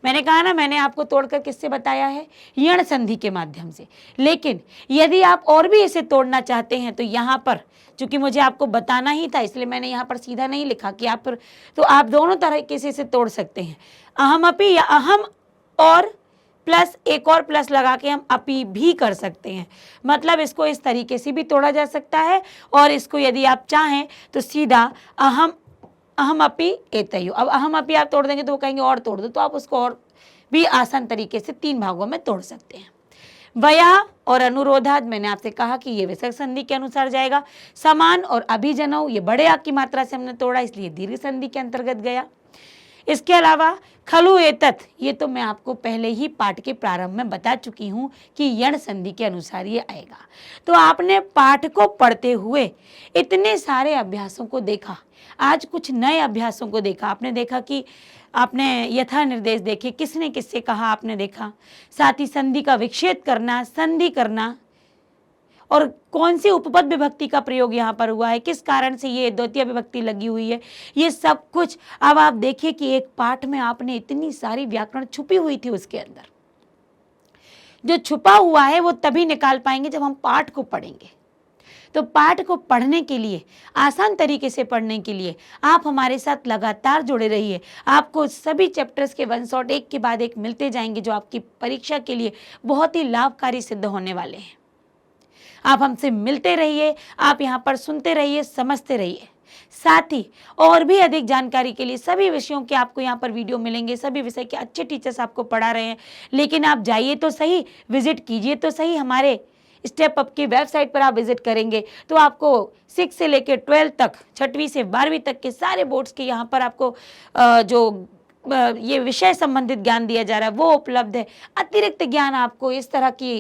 मैंने कहा ना, मैंने आपको तोड़कर किससे बताया है, यण संधि के माध्यम से। लेकिन यदि आप और भी इसे तोड़ना चाहते हैं तो यहाँ पर, चूंकि मुझे आपको बताना ही था इसलिए मैंने यहाँ पर सीधा नहीं लिखा कि आप, तो आप दोनों तरीके से इसे तोड़ सकते हैं। अहमअपि या अहम और प्लस एक और प्लस लगा के हम अपी भी कर सकते हैं। मतलब इसको इस तरीके से भी तोड़ा जा सकता है, और इसको यदि आप चाहें तो सीधा अहम अपी एतयो। अब अहम अपी आप तोड़ देंगे तो वो कहेंगे और तोड़ दो, तो आप उसको और भी आसान तरीके से 3 भागों में तोड़ सकते हैं। वया और अनुरोधाद, मैंने आपसे कहा कि ये विसर्ग संधि के अनुसार जाएगा। समान और अभिजनौ, ये बड़े आ की मात्रा से हमने तोड़ा इसलिए दीर्घ संधि के अंतर्गत गया। इसके अलावा खलु एतत्, ये तो मैं आपको पहले ही पाठ के प्रारंभ में बता चुकी हूँ कि यण संधि के अनुसार ये आएगा। तो आपने पाठ को पढ़ते हुए इतने सारे अभ्यासों को देखा, आज कुछ नए अभ्यासों को देखा, आपने देखा कि आपने यथा निर्देश देखे, किसने किससे कहा आपने देखा, साथ ही संधि का विच्छेद करना, संधि करना, और कौन सी उपपद विभक्ति का प्रयोग यहाँ पर हुआ है, किस कारण से ये द्वितीय विभक्ति लगी हुई है, ये सब कुछ। अब आप देखिए कि एक पाठ में आपने इतनी सारी व्याकरण छुपी हुई थी, उसके अंदर जो छुपा हुआ है वो तभी निकाल पाएंगे जब हम पाठ को पढ़ेंगे। तो पाठ को पढ़ने के लिए, आसान तरीके से पढ़ने के लिए आप हमारे साथ लगातार जुड़े रहिए। आपको सभी चैप्टर्स के वन शॉट एक के बाद एक मिलते जाएंगे, जो आपकी परीक्षा के लिए बहुत ही लाभकारी सिद्ध होने वाले हैं। आप हमसे मिलते रहिए, आप यहाँ पर सुनते रहिए, समझते रहिए। साथ ही और भी अधिक जानकारी के लिए सभी विषयों के आपको यहाँ पर वीडियो मिलेंगे, सभी विषय के अच्छे टीचर्स आपको पढ़ा रहे हैं। लेकिन आप जाइए तो सही, विजिट कीजिए तो सही, हमारे स्टेप अप की वेबसाइट पर आप विजिट करेंगे तो आपको 6 से लेकर 12 तक, 6वीं से 12वीं तक के सारे बोर्ड्स के यहाँ पर आपको जो ये विषय संबंधित ज्ञान दिया जा रहा है वो उपलब्ध है। अतिरिक्त ज्ञान आपको इस तरह की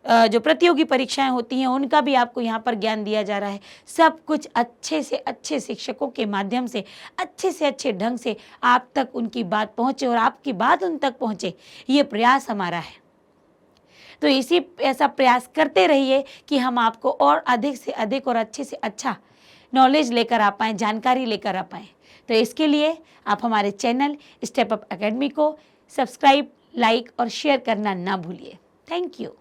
जो प्रतियोगी परीक्षाएं होती हैं उनका भी आपको यहाँ पर ज्ञान दिया जा रहा है। सब कुछ अच्छे से अच्छे शिक्षकों के माध्यम से अच्छे ढंग से आप तक उनकी बात पहुँचे और आपकी बात उन तक पहुँचे, ये प्रयास हमारा है। तो ऐसा प्रयास करते रहिए कि हम आपको और अधिक से अधिक और अच्छे से अच्छा नॉलेज लेकर आ पाएँ, जानकारी लेकर आ पाएँ। तो इसके लिए आप हमारे चैनल स्टेप अप एकेडमी को सब्सक्राइब, लाइक और शेयर करना ना भूलिए। Thank you.